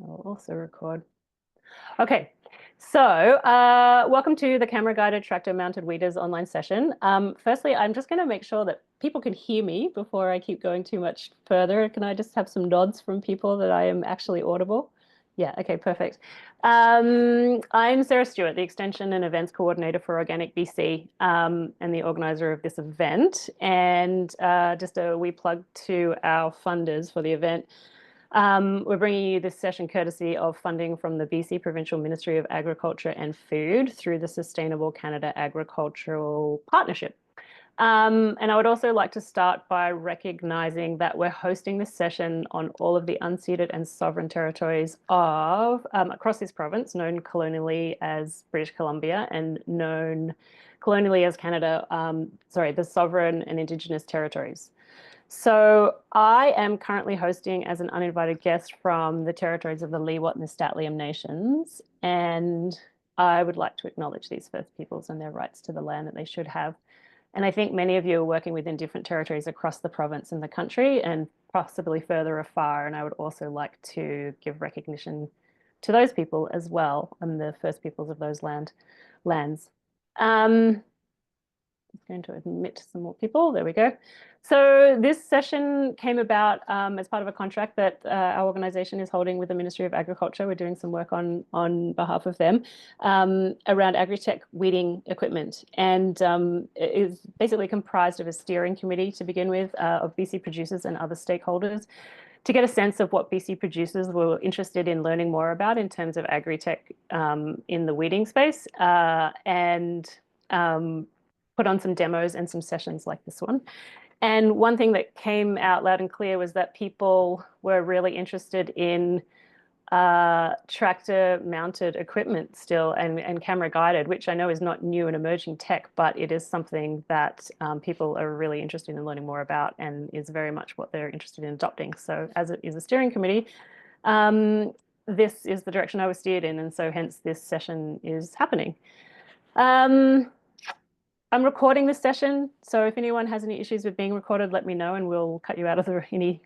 I'll also record. Okay, so welcome to the camera-guided tractor-mounted weeders online session. Firstly, I'm just going to make sure that people can hear me before I keep going too much further. Can I just have some nods from people that I am actually audible? Yeah, okay, perfect. I'm Sarah Stewart, the Extension and Events Coordinator for Organic BC, and the organizer of this event. And just a wee plug to our funders for the event. We're bringing you this session courtesy of funding from the BC Provincial Ministry of Agriculture and Food through the Sustainable Canada Agricultural Partnership. And I would also like to start by recognizing that we're hosting this session on all of the unceded and sovereign territories of across this province, known colonially as British Columbia and known colonially as Canada, the sovereign and Indigenous territories. So I am currently hosting as an uninvited guest from the territories of the Leewat and the Statliam nations, and I would like to acknowledge these First Peoples and their rights to the land that they should have. And I think many of you are working within different territories across the province and the country and possibly further afar. And I would also like to give recognition to those people as well and the First Peoples of those lands. Going to admit some more people. There we go. So this session came about as part of a contract that our organization is holding with the Ministry of Agriculture. We're doing some work on behalf of them around agri-tech weeding equipment. And it is basically comprised of a steering committee to begin with of BC producers and other stakeholders to get a sense of what BC producers were interested in learning more about in terms of agri-tech in the weeding space and put on some demos and some sessions like this one. And one thing that came out loud and clear was that people were really interested in tractor mounted equipment still and camera guided, which I know is not new and emerging tech, but it is something that people are really interested in learning more about and is very much what they're interested in adopting. So as it is a steering committee, this is the direction I was steered in. And so hence this session is happening. I'm recording this session, so if anyone has any issues with being recorded, let me know and we'll cut you out of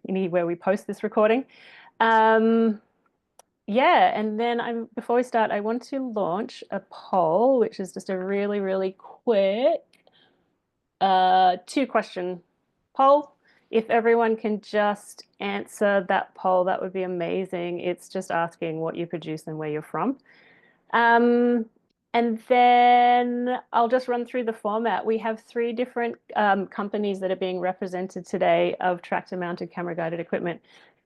anywhere we post this recording. Yeah, and then before we start, I want to launch a poll, which is just a really, really quick two-question poll. If everyone can just answer that poll, that would be amazing. It's just asking what you produce and where you're from. And then I'll just run through the format. We have three different companies that are being represented today of tractor-mounted camera-guided equipment.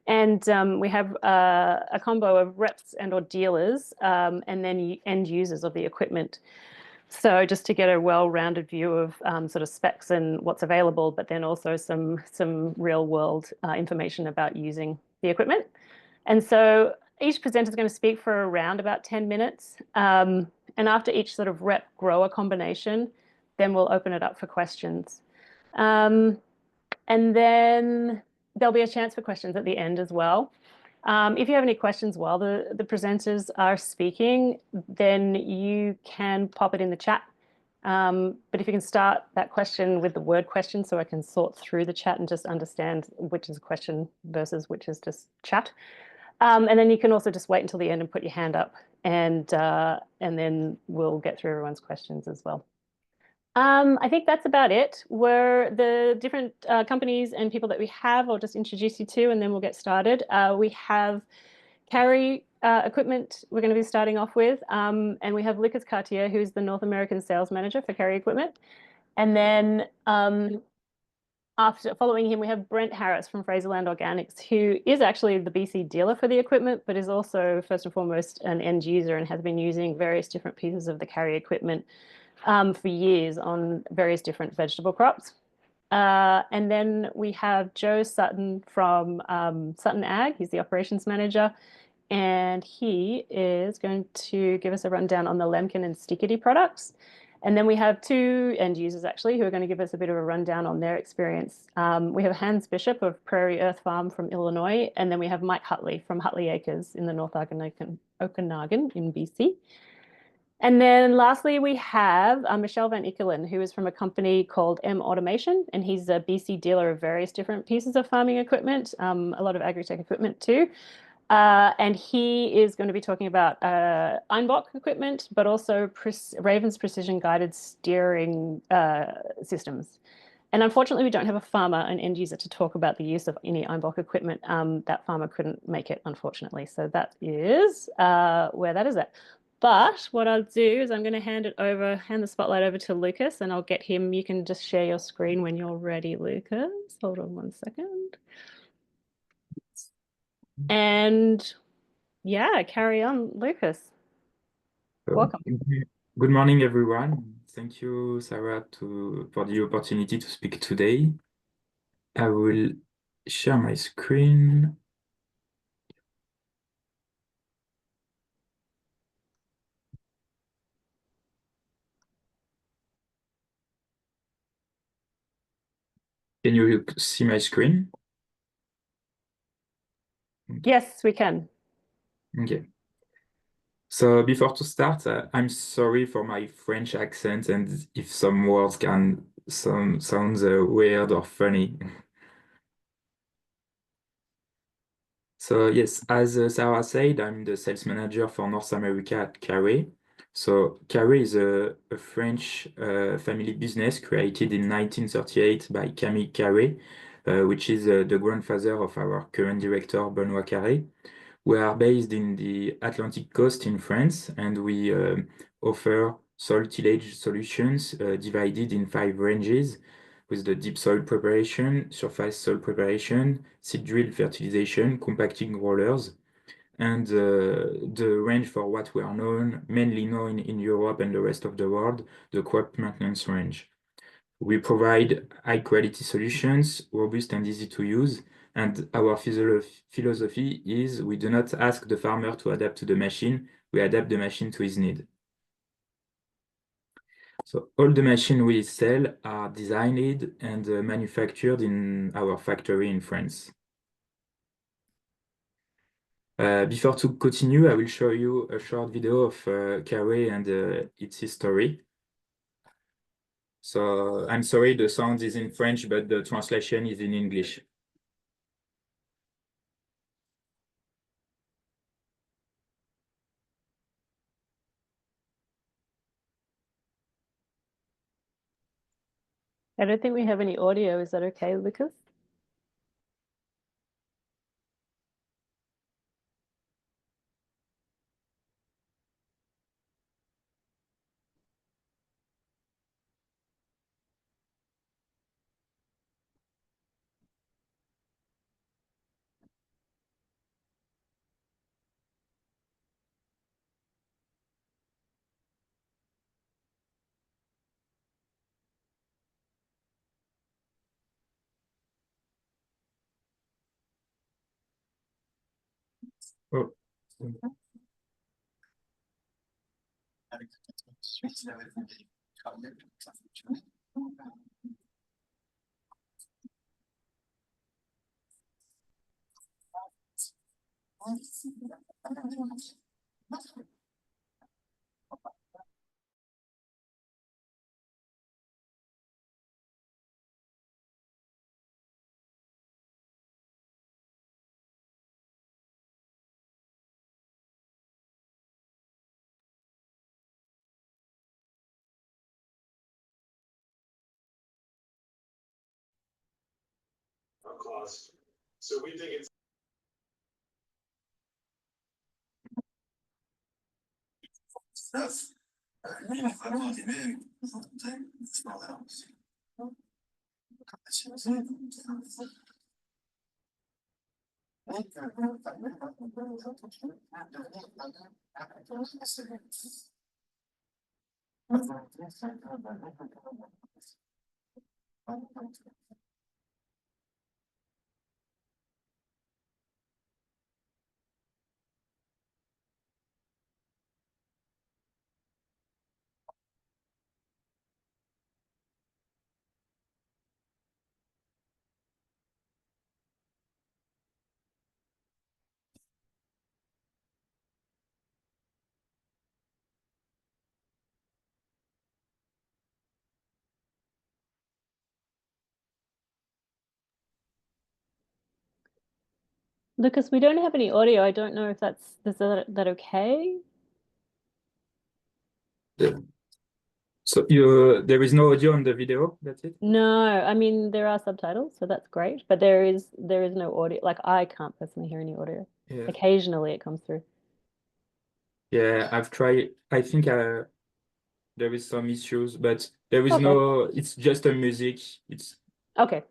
And we have a combo of reps and or dealers and then end users of the equipment. So just to get a well-rounded view of sort of specs and what's available, but then also some real-world information about using the equipment. And so each presenter is going to speak for around about 10 minutes. And after each sort of rep grower combination, then we'll open it up for questions. And then there'll be a chance for questions at the end as well. If you have any questions while the presenters are speaking, then you can pop it in the chat. But if you can start that question with the word question so I can sort through the chat and just understand which is a question versus which is just chat. And then you can also just wait until the end and put your hand up and then we'll get through everyone's questions as well. I think that's about it. We're the different companies and people that we have, I'll just introduce you to and then we'll get started. We have Carre equipment we're going to be starting off with. And we have Lucas Cartier, who's the North American sales manager for Carre equipment. And then following him, we have Brent Harris from Fraserland Organics, who is actually the BC dealer for the equipment, but is also first and foremost an end user and has been using various different pieces of the Carre equipment for years on various different vegetable crops. And then we have Joe Sutton from Sutton Ag. He's the operations manager, and he is going to give us a rundown on the Lemken and Steketee products. And then we have two end users actually who are going to give us a bit of a rundown on their experience. We have Hans Bishop of Prairie Earth Farm from Illinois, and then we have Mike Hutley from Hutley Acres in the North Okanagan in BC. And then lastly, we have Michelle Van Ikkelen, who is from a company called M Automation, and he's a BC dealer of various different pieces of farming equipment, a lot of agri-tech equipment too. And he is going to be talking about Einbock equipment, but also Raven's precision guided steering systems. And unfortunately, we don't have a farmer, an end user, to talk about the use of any Einbock equipment. That farmer couldn't make it, unfortunately. So that is where that is at. But what I'll do is I'm going to hand the spotlight over to Lucas, and I'll get him. You can just share your screen when you're ready, Lucas. Hold on one second. And yeah, carry on, Lucas. So, Welcome. good morning, everyone. Thank you, Sarah, for the opportunity to speak today. I will share my screen. Can you see my screen? Yes, we can. Okay. So before to start, I'm sorry for my French accent and if some words can sound weird or funny. So yes, as Sarah said, I'm the sales manager for North America at Carre. So Carre is a French family business created in 1938 by Camille Carre, which is the grandfather of our current director, Benoit Carre. We are based in the Atlantic coast in France, and we offer soil tillage solutions divided in 5 ranges with the deep soil preparation, surface soil preparation, seed drill fertilization, compacting rollers, and the range for what we are mainly known in Europe and the rest of the world, the crop maintenance range. We provide high quality solutions, robust and easy to use, and our philosophy is we do not ask the farmer to adapt to the machine, we adapt the machine to his need. So all the machines we sell are designed and manufactured in our factory in France. Before to continue, I will show you a short video of Carre and its history. So I'm sorry, the sound is in French, but the translation is in English. I don't think we have any audio. Is that okay, Lucas? Oh. Cost. So we think it's Lucas, we don't have any audio. I don't know if is that okay? Yeah. So there is no audio on the video, that's it? No, I mean there are subtitles, so that's great, but there is no audio. Like I can't personally hear any audio. Yeah. Occasionally it comes through. Yeah, I've tried. I think there is some issues, but there is Okay. no, it's just a music. It's Okay.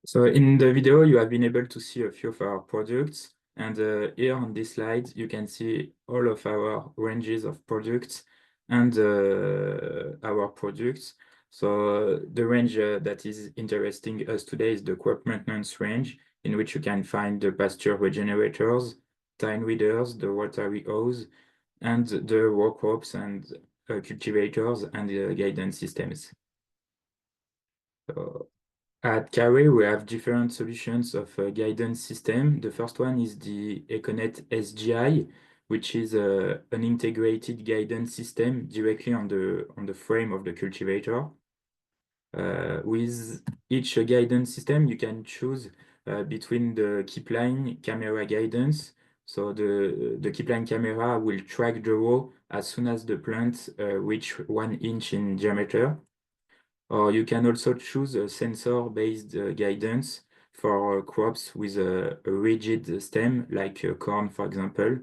So in the video, you have been able to see a few of our products. And here on this slide, you can see all of our ranges of products and our products. So the range that is interesting us today is the crop maintenance range, in which you can find the pasture regenerators, tine weeders, the rotary hose, and the row crops and cultivators and guidance systems. So at Carre, we have different solutions of guidance system. The first one is the Econet SGI, which is an integrated guidance system directly on the frame of the cultivator. With each guidance system, you can choose between the keep line camera guidance. So the keep line camera will track the row as soon as the plants reach 1 inch in diameter. Or you can also choose a sensor-based guidance for crops with a rigid stem, like corn, for example.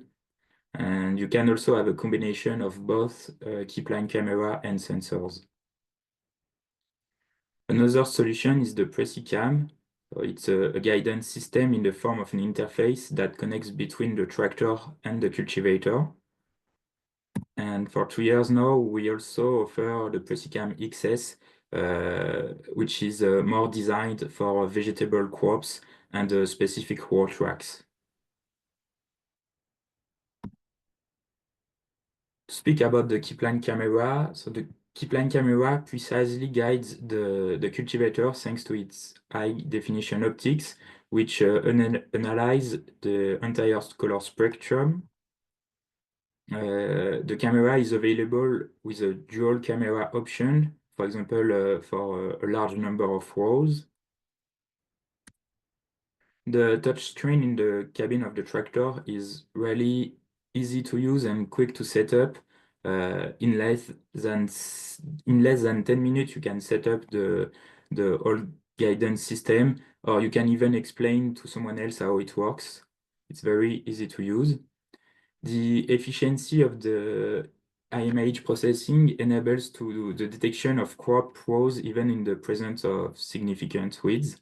And you can also have a combination of both keep line camera and sensors. Another solution is the PreciCam. So it's a guidance system in the form of an interface that connects between the tractor and the cultivator. And for 2 years now, we also offer the PreciCam XS, which is more designed for vegetable crops and specific row tracks. To speak about the keep line camera, so the keep line camera precisely guides the cultivator thanks to its high definition optics, which analyze the entire color spectrum. The camera is available with a dual camera option, for example, for a large number of rows. The touchscreen in the cabin of the tractor is really easy to use and quick to set up. In less than 10 minutes, you can set up the whole guidance system, or you can even explain to someone else how it works. It's very easy to use. The efficiency of the image processing enables to the detection of crop rows even in the presence of significant weeds.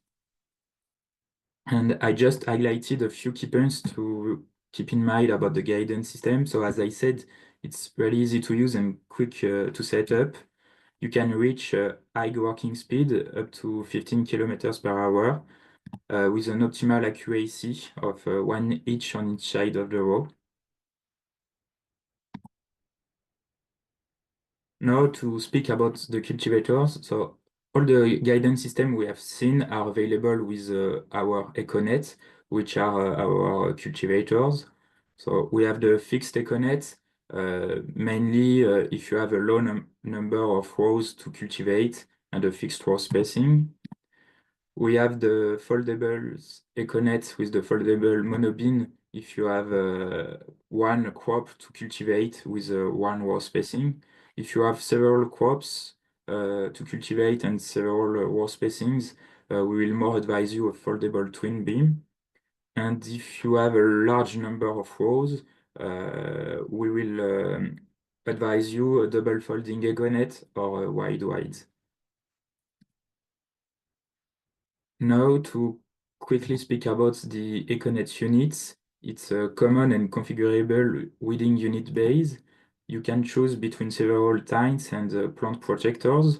And I just highlighted a few key points to keep in mind about the guidance system. So as I said, it's really easy to use and quick to set up. You can reach high working speed up to 15 kilometers per hour with an optimal accuracy of 1 inch on each side of the row. Now to speak about the cultivators. So all the guidance system we have seen are available with our Econet, which are our cultivators. So we have the fixed Econet, mainly if you have a low number of rows to cultivate and a fixed row spacing. We have the foldable Econet with the foldable monobin if you have one crop to cultivate with one row spacing. If you have several crops to cultivate and several row spacings, we will more advise you a foldable twin beam. And if you have a large number of rows, we will advise you a double folding Econet or a wide. Now to quickly speak about the Econet units. It's a common and configurable weeding unit base. You can choose between several tines and plant protectors.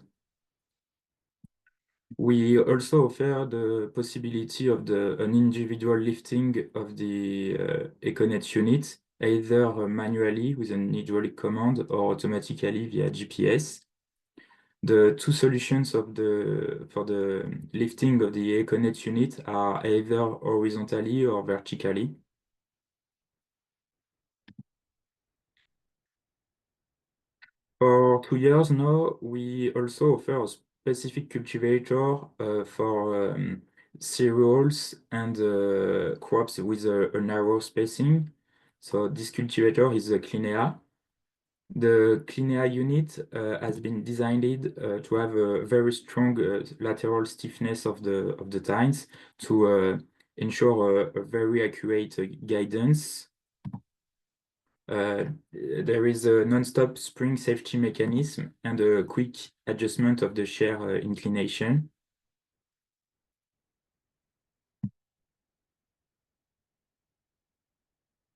We also offer the possibility of an individual lifting of the Econet unit, either manually with an hydraulic command or automatically via GPS. The two solutions for the lifting of the Econet unit are either horizontally or vertically. For 2 years now, we also offer a specific cultivator for cereals and crops with a narrow spacing. So this cultivator is a Clinea. The Clinea unit has been designed to have a very strong lateral stiffness of the tines to ensure a very accurate guidance. There is a non-stop spring safety mechanism and a quick adjustment of the shear inclination.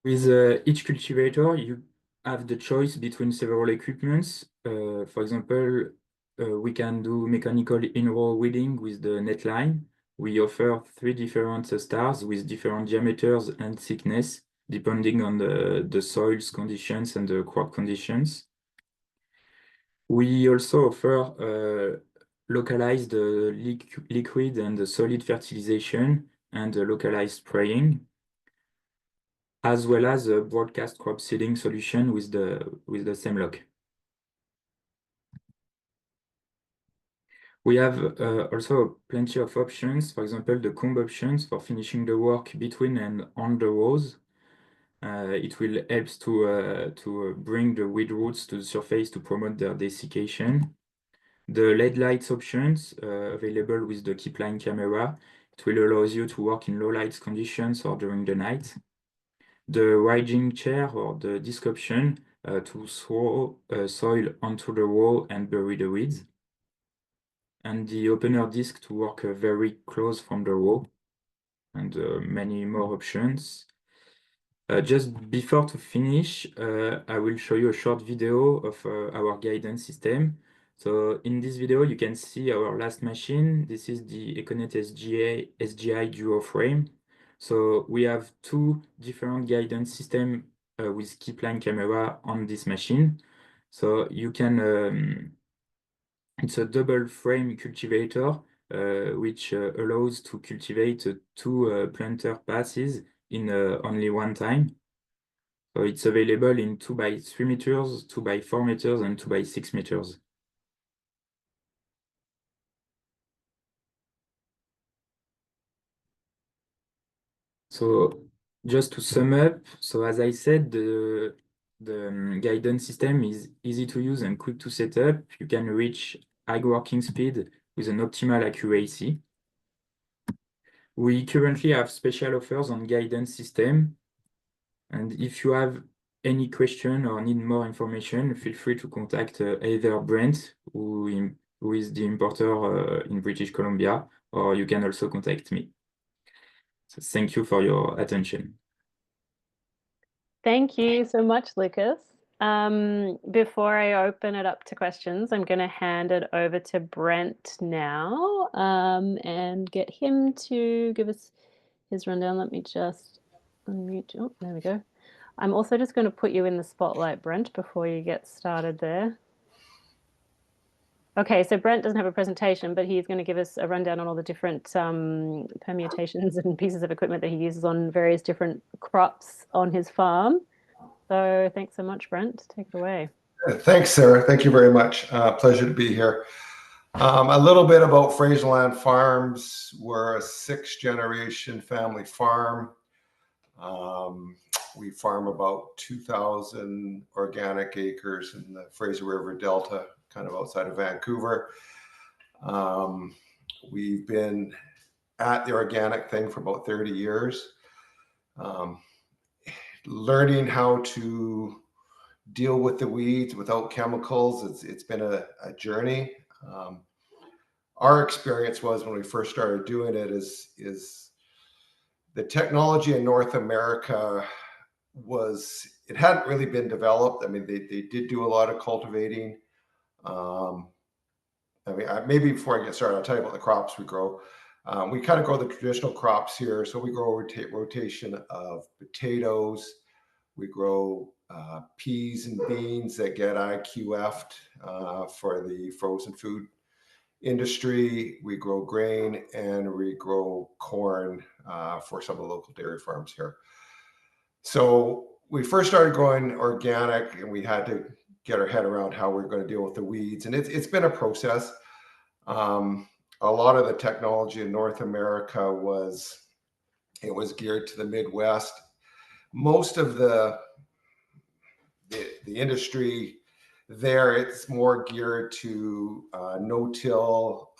With each cultivator, you have the choice between several equipments. For example, we can do mechanical in-row weeding with the net line. We offer 3 different stars with different diameters and thickness, depending on the soil's conditions and the crop conditions. We also offer localized liquid and solid fertilization and localized spraying, as well as a broadcast crop seeding solution with the same lock. We have also plenty of options, for example, the comb options for finishing the work between and on the rows. It will help to bring the weed roots to the surface to promote their desiccation. The LED lights options available with the keep line camera. It will allow you to work in low light conditions or during the night. The riding chair or the disc option to throw soil onto the row and bury the weeds. And the opener disc to work very close from the row, and many more options. Just before to finish, I will show you a short video of our guidance system. So in this video, you can see our last machine. This is the Econet SGI Duo frame. So we have 2 different guidance systems with keep line camera on this machine. So you can, it's a double frame cultivator, which allows to cultivate 2 planter passes in only one time. So it's available in 2 by 3 meters, 2 by 4 meters, and 2 by 6 meters. So just to sum up, so as I said, the guidance system is easy to use and quick to set up. You can reach high working speed with an optimal accuracy. We currently have special offers on guidance system. And if you have any question or need more information, feel free to contact either Brent, who is the importer in British Columbia, or you can also contact me. So thank you for your attention. Thank you so much, Lucas. Before I open it up to questions, I'm going to hand it over to Brent now and get him to give us his rundown. Let me just unmute. Oh, there we go. I'm also just going to put you in the spotlight, Brent, before you get started there. Okay, so Brent doesn't have a presentation, but he's going to give us a rundown on all the different permutations and pieces of equipment that he uses on various different crops on his farm. So thanks so much, Brent. Take it away. Thanks, Sarah. Thank you very much. Pleasure to be here. A little bit about Fraserland Farms. We're a 6th-generation family farm. We farm about 2,000 organic acres in the Fraser River Delta, kind of outside of Vancouver. We've been at the organic thing for about 30 years, learning how to deal with the weeds without chemicals. It's been a journey. Our experience was when we first started doing it is the technology in North America it hadn't really been developed. I mean, they did do a lot of cultivating. Maybe before I get started, I'll tell you about the crops we grow. We kind of grow the traditional crops here. So we grow a rotation of potatoes. We grow peas and beans that get IQF'd for the frozen food industry. We grow grain and we grow corn for some of the local dairy farms here. So we first started growing organic and we had to get our head around how we're going to deal with the weeds. And it's been a process. A lot of the technology in North America was geared to the Midwest. Most of the industry there, it's more geared to no-till,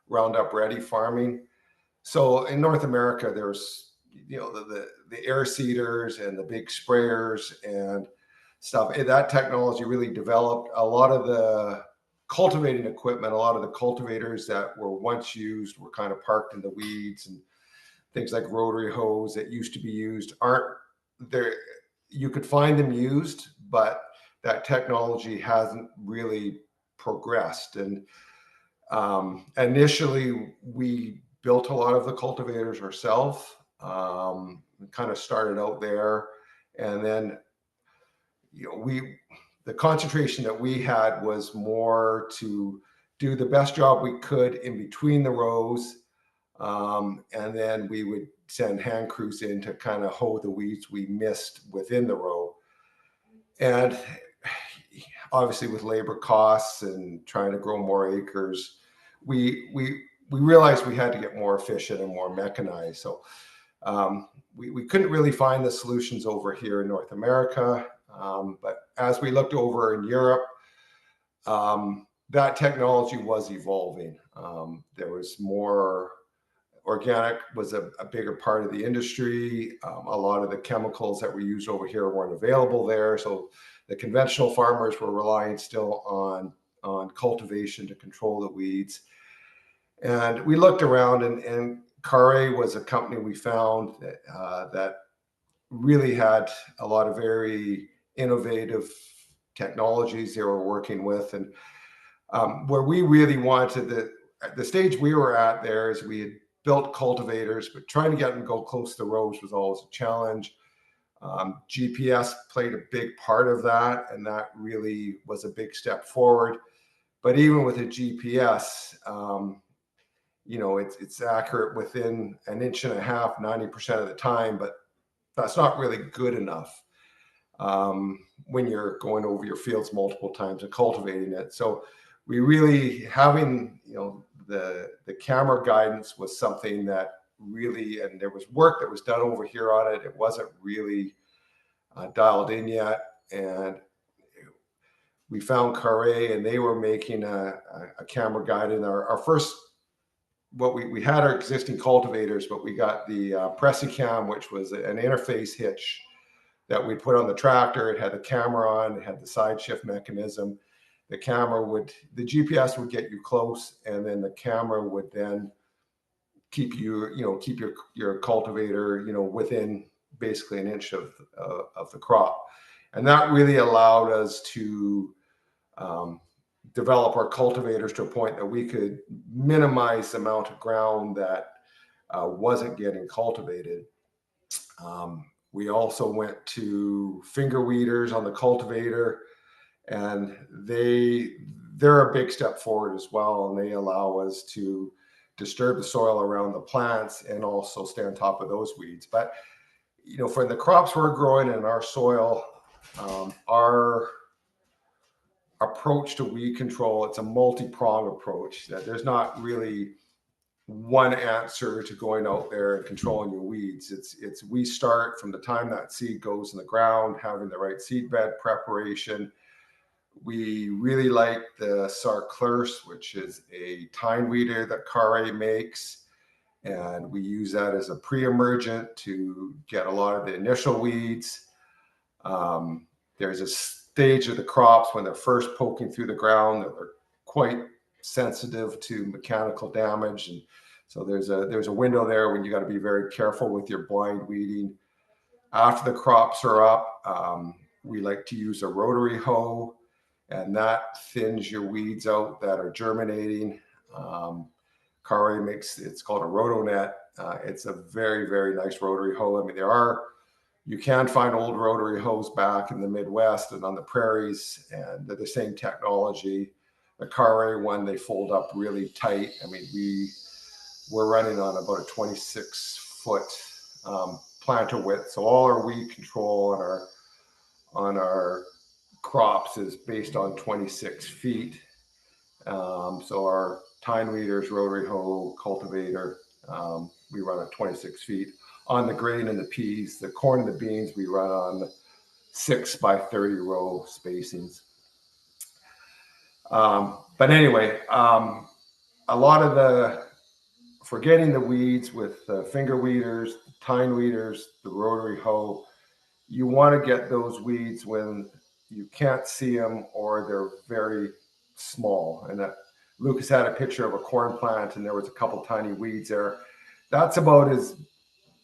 Roundup Ready farming. So in North America, there's the air seeders and the big sprayers and stuff. And that technology really developed. A lot of the cultivating equipment, a lot of the cultivators that were once used were kind of parked in the weeds, and things like rotary hose that used to be used aren't there. You could find them used, but that technology hasn't really progressed. And initially, we built a lot of the cultivators ourselves, kind of started out there. And then, the concentration that we had was more to do the best job we could in between the rows. And then we would send hand crews in to kind of hoe the weeds we missed within the row. And obviously with labor costs and trying to grow more acres, we realized we had to get more efficient and more mechanized. So we couldn't really find the solutions over here in North America. But as we looked over in Europe, that technology was evolving. There was more. Organic was a bigger part of the industry. A lot of the chemicals that were used over here weren't available there. So the conventional farmers were relying still on cultivation to control the weeds. And we looked around, and Carre was a company we found that really had a lot of very innovative technologies they were working with. And where we really wanted the stage we were at there is we had built cultivators, but trying to get them to go close to the rows was always a challenge. GPS played a big part of that, and that really was a big step forward. But even with a GPS, it's accurate within an inch and a half, 90% of the time, but that's not really good enough when you're going over your fields multiple times and cultivating it. So we really having, the camera guidance was something that really, and there was work that was done over here on it. It wasn't really dialed in yet. And we found Carre, and they were making a camera guide. And our first, we had our existing cultivators, but we got the Pressicam, which was an interface hitch that we put on the tractor. It had the camera on, it had the side shift mechanism. The GPS would get you close, and then the camera would then keep your cultivator, within basically an inch of the crop. And that really allowed us to develop our cultivators to a point that we could minimize the amount of ground that wasn't getting cultivated. We also went to finger weeders on the cultivator, and they're a big step forward as well, and they allow us to disturb the soil around the plants and also stay on top of those weeds. But for the crops we're growing in our soil, our approach to weed control, it's a multi-pronged approach. That there's not really one answer to going out there and controlling your weeds. It's we start from the time that seed goes in the ground, having the right seed bed preparation. We really like the Sarclurse, which is a tine weeder that Carre makes. And we use that as a pre-emergent to get a lot of the initial weeds. There's a stage of the crops when they're first poking through the ground that they're quite sensitive to mechanical damage. And so there's a window there when you got to be very careful with your blind weeding. After the crops are up, we like to use a rotary hoe, and that thins your weeds out that are germinating. Carre makes, it's called a RotoNet. It's a very, very nice rotary hoe. I mean, you can find old rotary hoes back in the Midwest and on the prairies, and they're the same technology. The Carre one, they fold up really tight. I mean, we're running on about a 26-foot planter width. So all our weed control on our crops is based on 26 feet. So our tine weeders, rotary hoe, cultivator, we run at 26 feet. On the grain and the peas, the corn and the beans, we run on 6 by 30 row spacings. But anyway, a lot of for getting the weeds with the finger weeders, the tine weeders, the rotary hoe, you want to get those weeds when you can't see them or they're very small. And that Lucas had a picture of a corn plant and there was a couple tiny weeds there. That's about as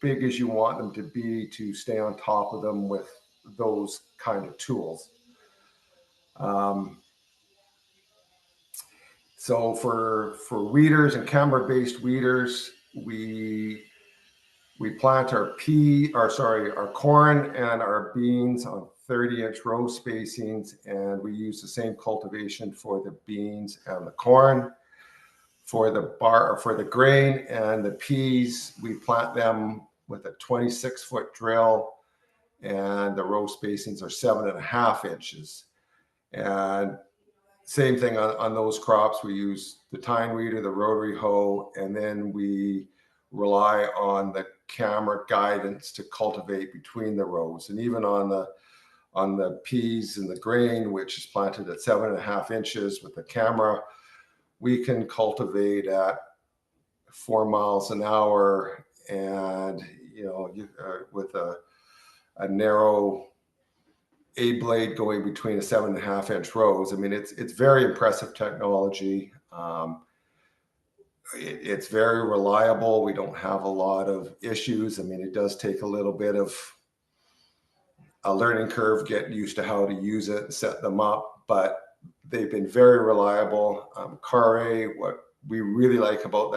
big as you want them to be to stay on top of them with those kind of tools. So for weeders and camera-based weeders, we plant our corn and our beans on 30-inch row spacings, and we use the same cultivation for the beans and the corn. For the grain and the peas, we plant them with a 26-foot drill, and the row spacings are 7.5 inches. And same thing on those crops. We use the tine weeder, the rotary hoe, and then we rely on the camera guidance to cultivate between the rows. And even on the peas and the grain, which is planted at 7.5 inches with the camera, we can cultivate at 4 miles an hour, and with a narrow A blade going between a 7.5-inch rows. I mean, it's very impressive technology. It's very reliable. We don't have a lot of issues. I mean, it does take a little bit of a learning curve, getting used to how to use it and set them up, but they've been very reliable. Carre, what we really like about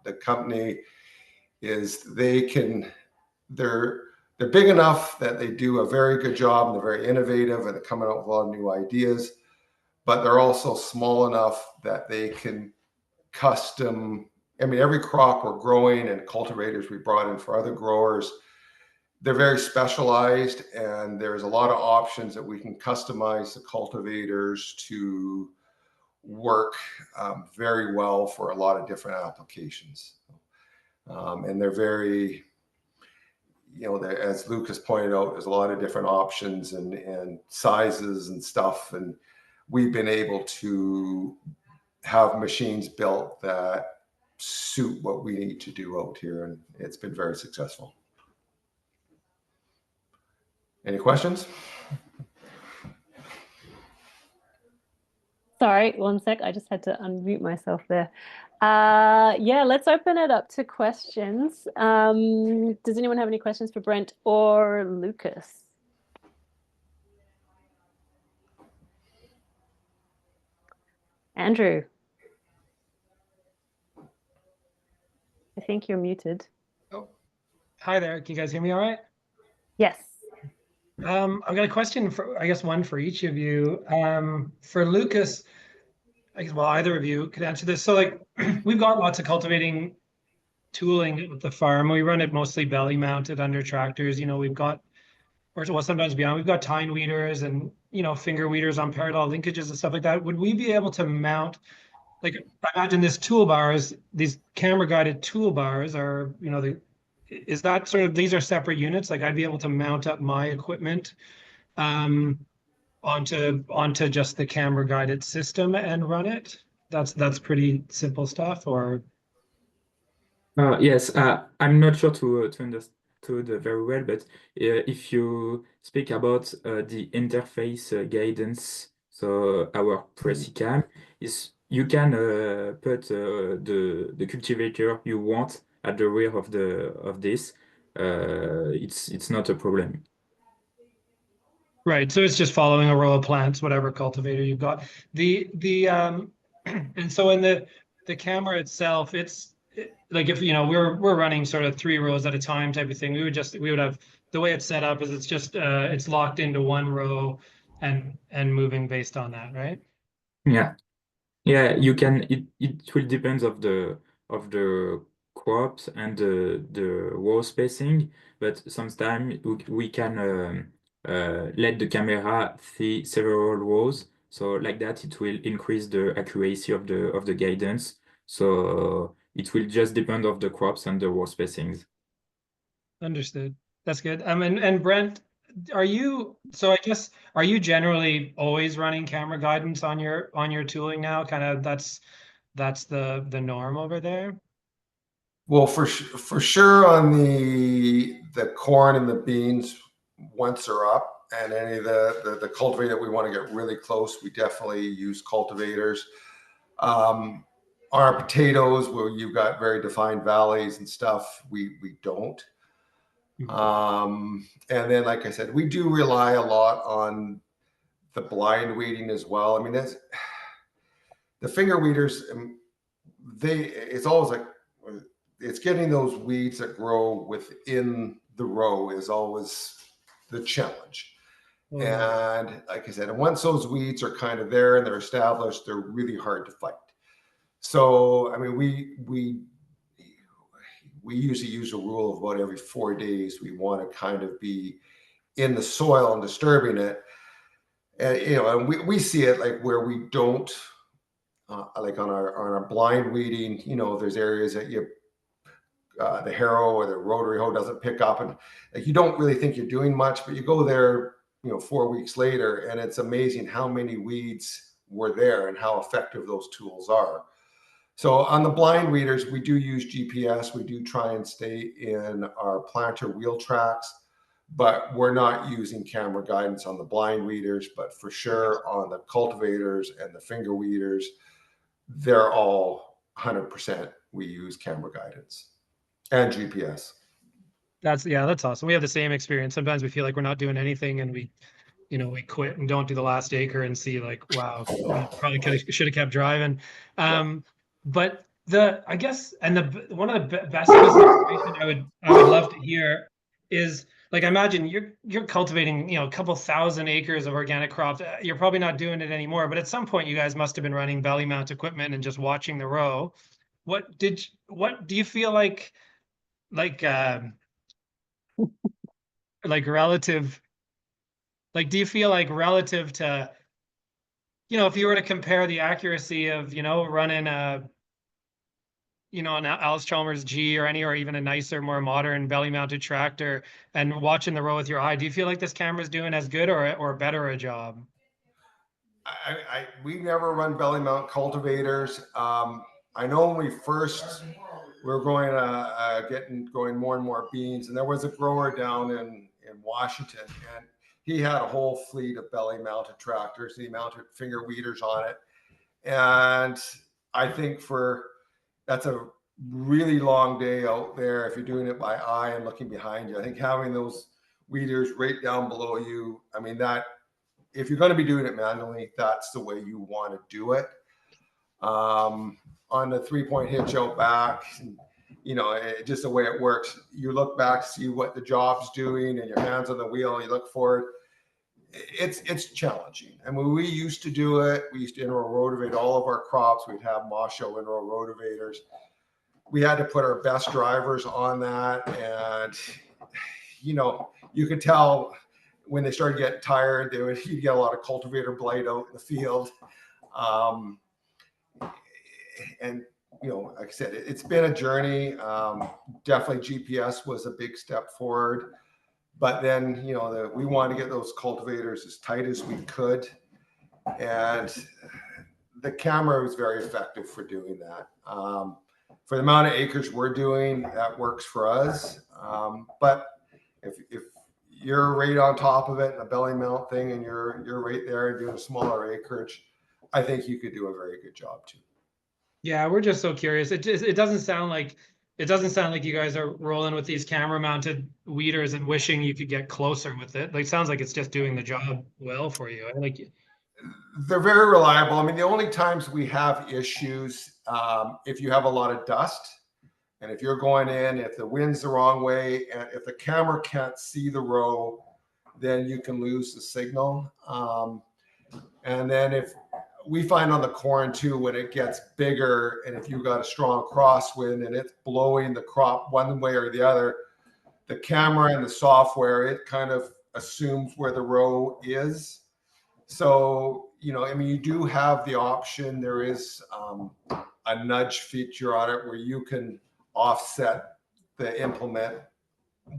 the company is they're big enough that they do a very good job, and they're very innovative, and they're coming out with a lot of new ideas, but they're also small enough that they can custom. I mean, every crop we're growing and cultivators we brought in for other growers, they're very specialized, and there's a lot of options that we can customize the cultivators to work very well for a lot of different applications. And they're very, as Lucas pointed out, there's a lot of different options and sizes and stuff. And we've been able to have machines built that suit what we need to do out here. And it's been very successful. Any questions? Sorry, one sec. I just had to unmute myself there. Yeah, let's open it up to questions. Does anyone have any questions for Brent or Lucas? Andrew, I think you're muted. Oh, hi there. Can you guys hear me all right? Yes. I've got a question for, I guess, one for each of you. For Lucas, I guess, well, either of you could answer this. So like, we've got lots of cultivating tooling at the farm. We run it mostly belly mounted under tractors. You know, we've got, or well, sometimes beyond, we've got tine weeders and, you know, finger weeders on parallel linkages and stuff like that. Would we be able to mount, like, I imagine this toolbars, these camera guided toolbars are, you know, is that sort of, these are separate units? Like I'd be able to mount up my equipment onto just the camera guided system and run it? That's pretty simple stuff, or? Yes, I'm not sure to understood very well, but if you speak about the interface guidance, so our Pressicam is you can put the cultivator you want at the rear of this. It's not a problem. Right, so it's just following a row of plants, whatever cultivator you've got. And so in the camera itself, like if you know we're running sort of 3 rows at a time type of thing, we would have the way it's set up is it's just it's locked into one row and moving based on that, right? Yeah. Yeah, you can. It will depend of the crops and the row spacing, but sometimes we can let the camera see several rows. So like that, it will increase the accuracy of the guidance. So it will just depend of the crops and the row spacings. Understood. That's good. And Brent, I guess, are you generally always running camera guidance on your tooling now? Kind of that's the norm over there? Well, for sure on the corn and the beans, once they're up, and any of the cultivator that we want to get really close, we definitely use cultivators. On our potatoes, where you've got very defined valleys and stuff, we don't. And then, like I said, we do rely a lot on the blind weeding as well. I mean, that's the finger weeders. It's always like it's getting those weeds that grow within the row is always the challenge. And like I said, and once those weeds are kind of there and they're established, they're really hard to fight. So, I mean, we usually use a rule of about every 4 days, we want to kind of be in the soil and disturbing it. And, you know, and we see it like where we don't, like on our blind weeding, you know, there's areas that the harrow or the rotary hoe doesn't pick up, and like you don't really think you're doing much, but you go there, you know, 4 weeks later, and it's amazing how many weeds were there and how effective those tools are. So on the blind weeders, we do use GPS. We do try and stay in our planter wheel tracks, but we're not using camera guidance on the blind weeders. But for sure on the cultivators and the finger weeders, they're all 100% we use camera guidance and GPS. That's awesome. We have the same experience. Sometimes we feel like we're not doing anything and we quit and don't do the last acre and see like, wow, we probably should have kept driving. But I guess, and one of the best information I would love to hear is, like, I imagine you're cultivating, you know, a couple thousand acres of organic crops. You're probably not doing it anymore, but at some point you guys must have been running belly mount equipment and just watching the row. What do you feel like relative, like, do you feel like relative to, you know, if you were to compare the accuracy of, you know, running an Allis-Chalmers G or even a nicer, more modern belly mounted tractor and watching the row with your eye, do you feel like this camera's doing as good or better a job? We never run belly mount cultivators. I know when we were growing more and more beans, and there was a grower down in Washington, and he had a whole fleet of belly mounted tractors. He mounted finger weeders on it. And I think that's a really long day out there if you're doing it by eye and looking behind you. I think having those weeders right down below you, I mean, that if you're going to be doing it manually, that's the way you want to do it. On the 3-point hitch out back, you know, just the way it works, you look back, see what the job's doing, and your hands on the wheel, you look forward. It's challenging. And when we used to do it, we used to in-row rotivate all of our crops. We'd have Mosho in-row rotivators. we had to put our best drivers on that, and you could tell when they started getting tired, you'd get a lot of cultivator blight out in the field. And like I said, it's been a journey. Definitely GPS was a big step forward, but then we wanted to get those cultivators as tight as we could, and the camera was very effective for doing that. For the amount of acres we're doing, that works for us. But if you're right on top of it in a belly mount thing, and you're right there and doing a smaller acreage, I think you could do a very good job too. Yeah, we're just so curious. It doesn't sound like you guys are rolling with these camera mounted weeders and wishing you could get closer with it. Like, it sounds like it's just doing the job well for you. Like, they're very reliable. I mean, the only times we have issues, if you have a lot of dust, and if you're going in, if the wind's the wrong way, and if the camera can't see the row, then you can lose the signal. And then if we find on the corn too, when it gets bigger, and if you've got a strong crosswind and it's blowing the crop one way or the other, the camera and the software, it kind of assumes where the row is. So, I mean, you do have the option. There is a nudge feature on it where you can offset the implement,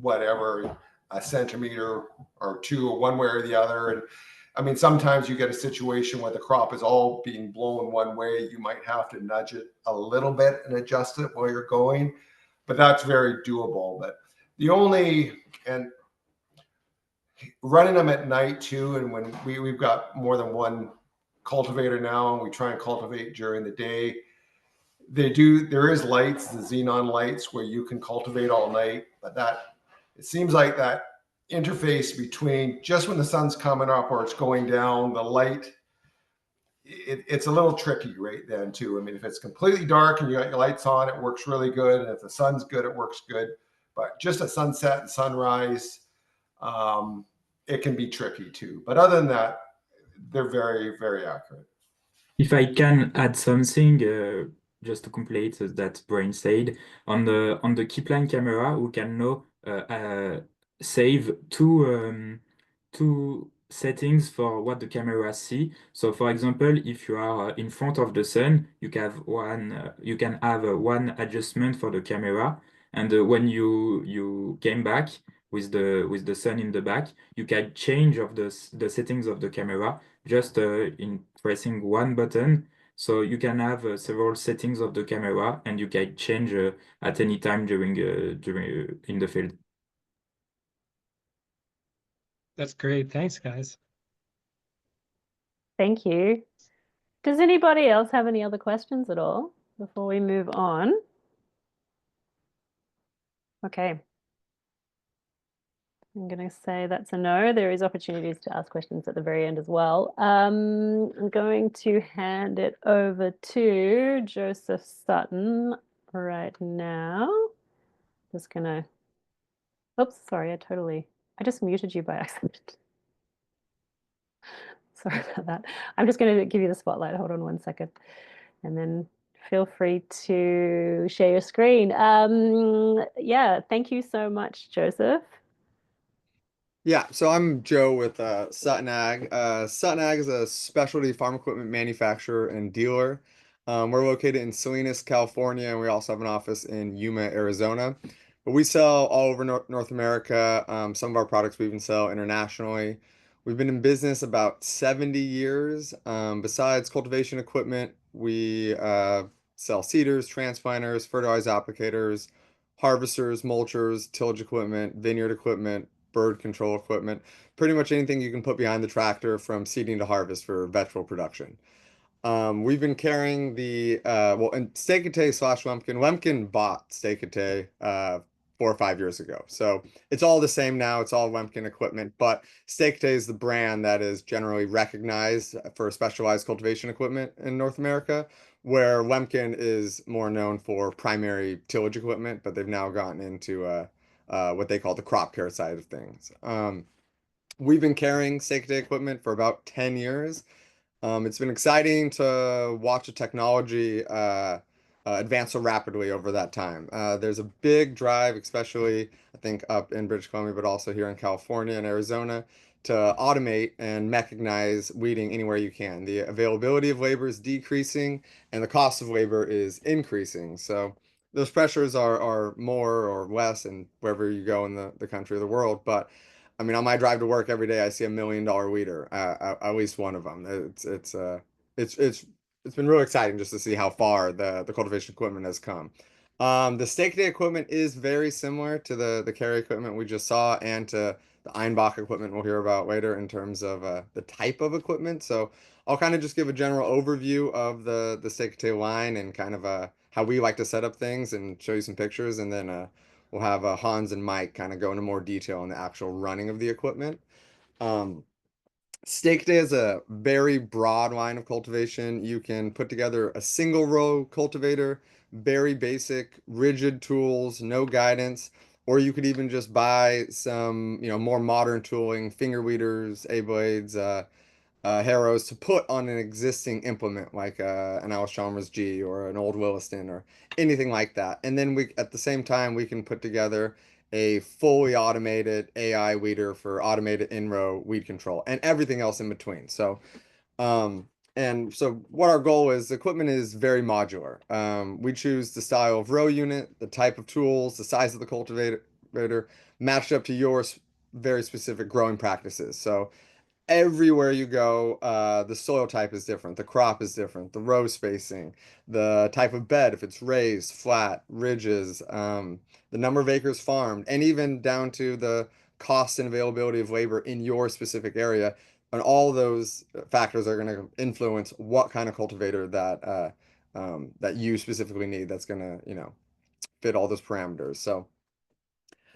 whatever, a centimeter or two, or one way or the other. And I mean, sometimes you get a situation where the crop is all being blown one way. You might have to nudge it a little bit and adjust it while you're going, but that's very doable. But and running them at night too, and when we've got more than one cultivator now, and we try and cultivate during the day, there is lights, the xenon lights, where you can cultivate all night, but it seems like that interface between just when the sun's coming up or it's going down, the light, it's a little tricky right then too. I mean, if it's completely dark and you got your lights on, it works really good, and if the sun's good, it works good. But just at sunset and sunrise, it can be tricky too. But other than that, they're very, very accurate. If I can add something, just to complete that Brian said, on the keepline camera, we can now save two settings for what the camera see. So, for example, if you are in front of the sun, you can have one adjustment for the camera, and when you came back with the sun in the back, you can change of the settings of the camera just in pressing one button. So you can have several settings of the camera, and you can change at any time during in the field. that's great. Thanks, guys. Thank you. Does anybody else have any other questions at all before we move on? Okay. I'm going to say that's a no. There is opportunities to ask questions at the very end as well. I'm going to hand it over to Joseph Sutton right now. Just going to, oops, sorry, I just muted you by accident. Sorry about that. I'm just going to give you the spotlight. Hold on one second. And then feel free to share your screen. Yeah, thank you so much, Joseph. Yeah, so I'm Joe with Sutton Ag. Sutton Ag is a specialty farm equipment manufacturer and dealer. We're located in Salinas, California, and we also have an office in Yuma, Arizona. But we sell all over North America. Some of our products we even sell internationally. We've been in business about 70 years. Besides cultivation equipment, we sell seeders, transplanters, fertilizer applicators, harvesters, mulchers, tillage equipment, vineyard equipment, bird control equipment, pretty much anything you can put behind the tractor from seeding to harvest for vegetable production. We've been carrying and Steketee / Lemken. Lemken bought Steketee 4 or 5 years ago. So it's all the same now. It's all Lemken equipment, but Steketee is the brand that is generally recognized for specialized cultivation equipment in North America, where Lemken is more known for primary tillage equipment, but they've now gotten into what they call the crop care side of things. We've been carrying Steketee equipment for about 10 years. It's been exciting to watch the technology advance so rapidly over that time. There's a big drive, especially I think up in British Columbia, but also here in California and Arizona, to automate and mechanize weeding anywhere you can. The availability of labor is decreasing and the cost of labor is increasing. So those pressures are more or less in wherever you go in the country or the world. But I mean, on my drive to work every day, I see $1 million weeder, at least one of them. It's been really exciting just to see how far the cultivation equipment has come. The Steketee equipment is very similar to the Carre equipment we just saw and to the Einbock equipment we'll hear about later in terms of the type of equipment. So I'll kind of just give a general overview of the Steketee line and kind of how we like to set up things and show you some pictures, and then we'll have Hans and Mike kind of go into more detail on the actual running of the equipment. Um, Steketee is a very broad line of cultivation. You can put together a single row cultivator, very basic, rigid tools, no guidance, or you could even just buy some, more modern tooling, finger weeders, A-blades, harrows to put on an existing implement like an Alice Chalmers G or an old Williston or anything like that. And then at the same time, we can put together a fully automated AI weeder for automated in-row weed control and everything else in between. Um, so what our goal is, the equipment is very modular. We choose the style of row unit, the type of tools, the size of the cultivator, matched up to your very specific growing practices. So everywhere you go, the soil type is different, the crop is different, the row spacing, the type of bed, if it's raised, flat, ridges, the number of acres farmed, and even down to the cost and availability of labor in your specific area. And all those factors are going to influence what kind of cultivator that you specifically need that's going to, fit all those parameters. So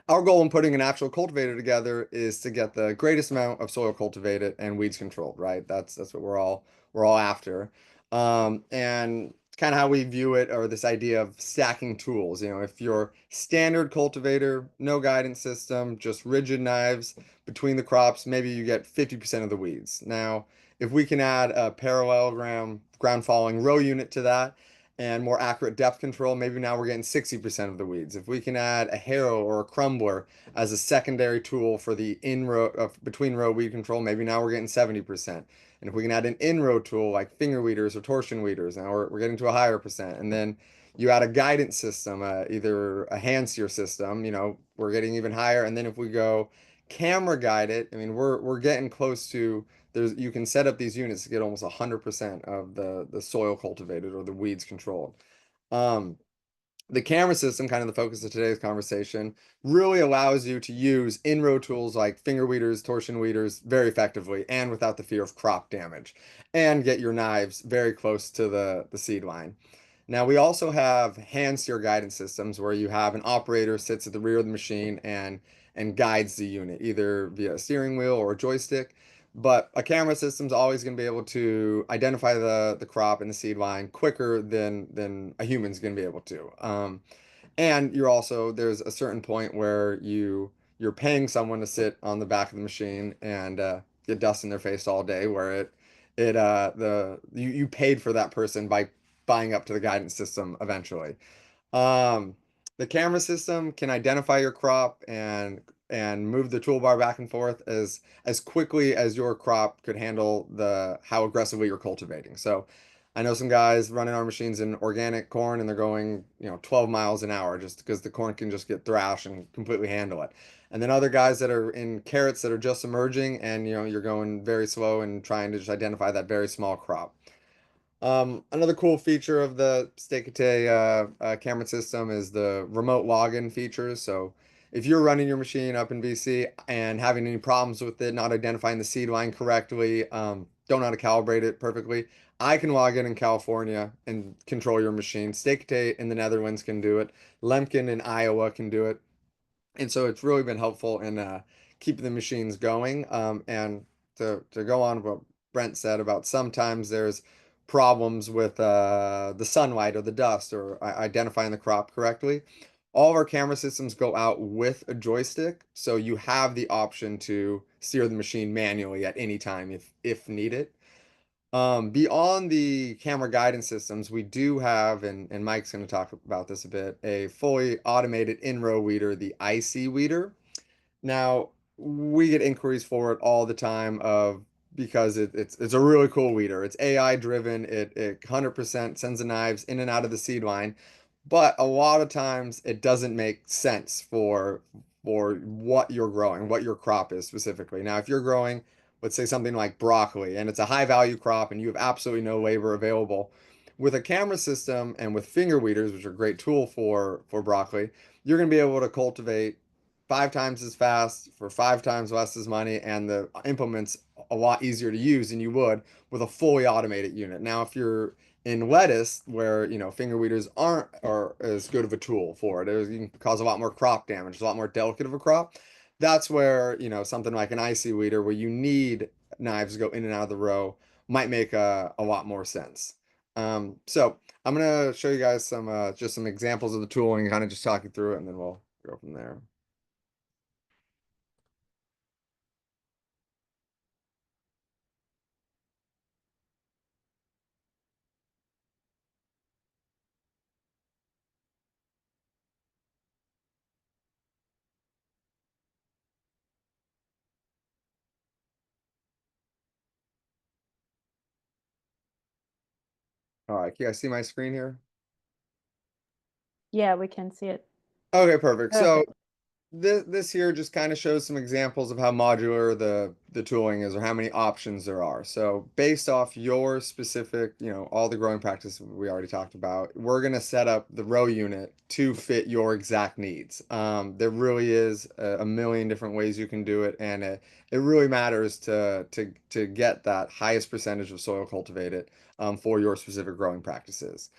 our goal in putting an actual cultivator together is to get the greatest amount of soil cultivated and weeds controlled, right? That's what we're all after. And kind of how we view it, or this idea of stacking tools. If your standard cultivator, no guidance system, just rigid knives between the crops, maybe you get 50% of the weeds. Now, if we can add a parallelogram ground following row unit to that, and more accurate depth control, maybe now we're getting 60% of the weeds. If we can add a harrow or a crumbler as a secondary tool for the between row weed control, maybe now we're getting 70%. And if we can add an in-row tool like finger weeders or torsion weeders, now we're getting to a higher percent. And then you add a guidance system, either a hand steer system, we're getting even higher. And then if we go camera guided, I mean, we're getting close to you can set up these units to get almost 100% of the soil cultivated or the weeds controlled. The camera system, kind of the focus of today's conversation, really allows you to use in-row tools like finger weeders, torsion weeders very effectively and without the fear of crop damage, and get your knives very close to the seed line. Now, we also have hand steer guidance systems where you have an operator sits at the rear of the machine and guides the unit either via a steering wheel or a joystick. But a camera system is always going to be able to identify the crop and the seed line quicker than a human's going to be able to. And there's a certain point where you're paying someone to sit on the back of the machine and get dust in their face all day, where you paid for that person by buying up to the guidance system eventually. Um, the camera system can identify your crop and move the toolbar back and forth as quickly as your crop could handle how aggressively you're cultivating. So I know some guys running our machines in organic corn and they're going, 12 miles an hour just because the corn can just get thrashed and completely handle it. And then other guys that are in carrots that are just emerging and you're going very slow and trying to just identify that very small crop. Another cool feature of the Steketee camera system is the remote login features. So if you're running your machine up in BC and having any problems with it, not identifying the seed line correctly, don't know how to calibrate it perfectly, I can log in California and control your machine. Steketee in the Netherlands can do it. Lemken in Iowa can do it. And so it's really been helpful in keeping the machines going. And to go on what Brent said about sometimes there's problems with the sunlight or the dust or identifying the crop correctly. All of our camera systems go out with a joystick, so you have the option to steer the machine manually at any time if needed. Beyond the camera guidance systems, we do have, and Mike's going to talk about this a bit, a fully automated in-row weeder, the IC weeder. Now, we get inquiries for it all the time of because it's a really cool weeder. It's AI driven. It 100% sends the knives in and out of the seed line, but a lot of times it doesn't make sense for what you're growing, what your crop is specifically. Now, if you're growing, let's say something like broccoli, and it's a high value crop, and you have absolutely no labor available, with a camera system and with finger weeders, which are a great tool for broccoli, you're going to be able to cultivate 5 times as fast for 5 times less as money, and the implement's a lot easier to use than you would with a fully automated unit. Now, if you're in lettuce, where finger weeders aren't are as good of a tool for it, you can cause a lot more crop damage, a lot more delicate of a crop. That's where something like an IC weeder, where you need knives to go in and out of the row, might make a lot more sense. So I'm gonna show you guys some just some examples of the tooling, kind of just talk you through it, and then we'll go from there. All right, can you guys see my screen here? Yeah, we can see it. Okay, perfect. So Perfect. this here just kind of shows some examples of how modular the tooling is, or how many options there are. So based off your specific, all the growing practice we already talked about, we're going to set up the row unit to fit your exact needs. There really is a million different ways you can do it, and it really matters to get that highest percentage of soil cultivated for your specific growing practices.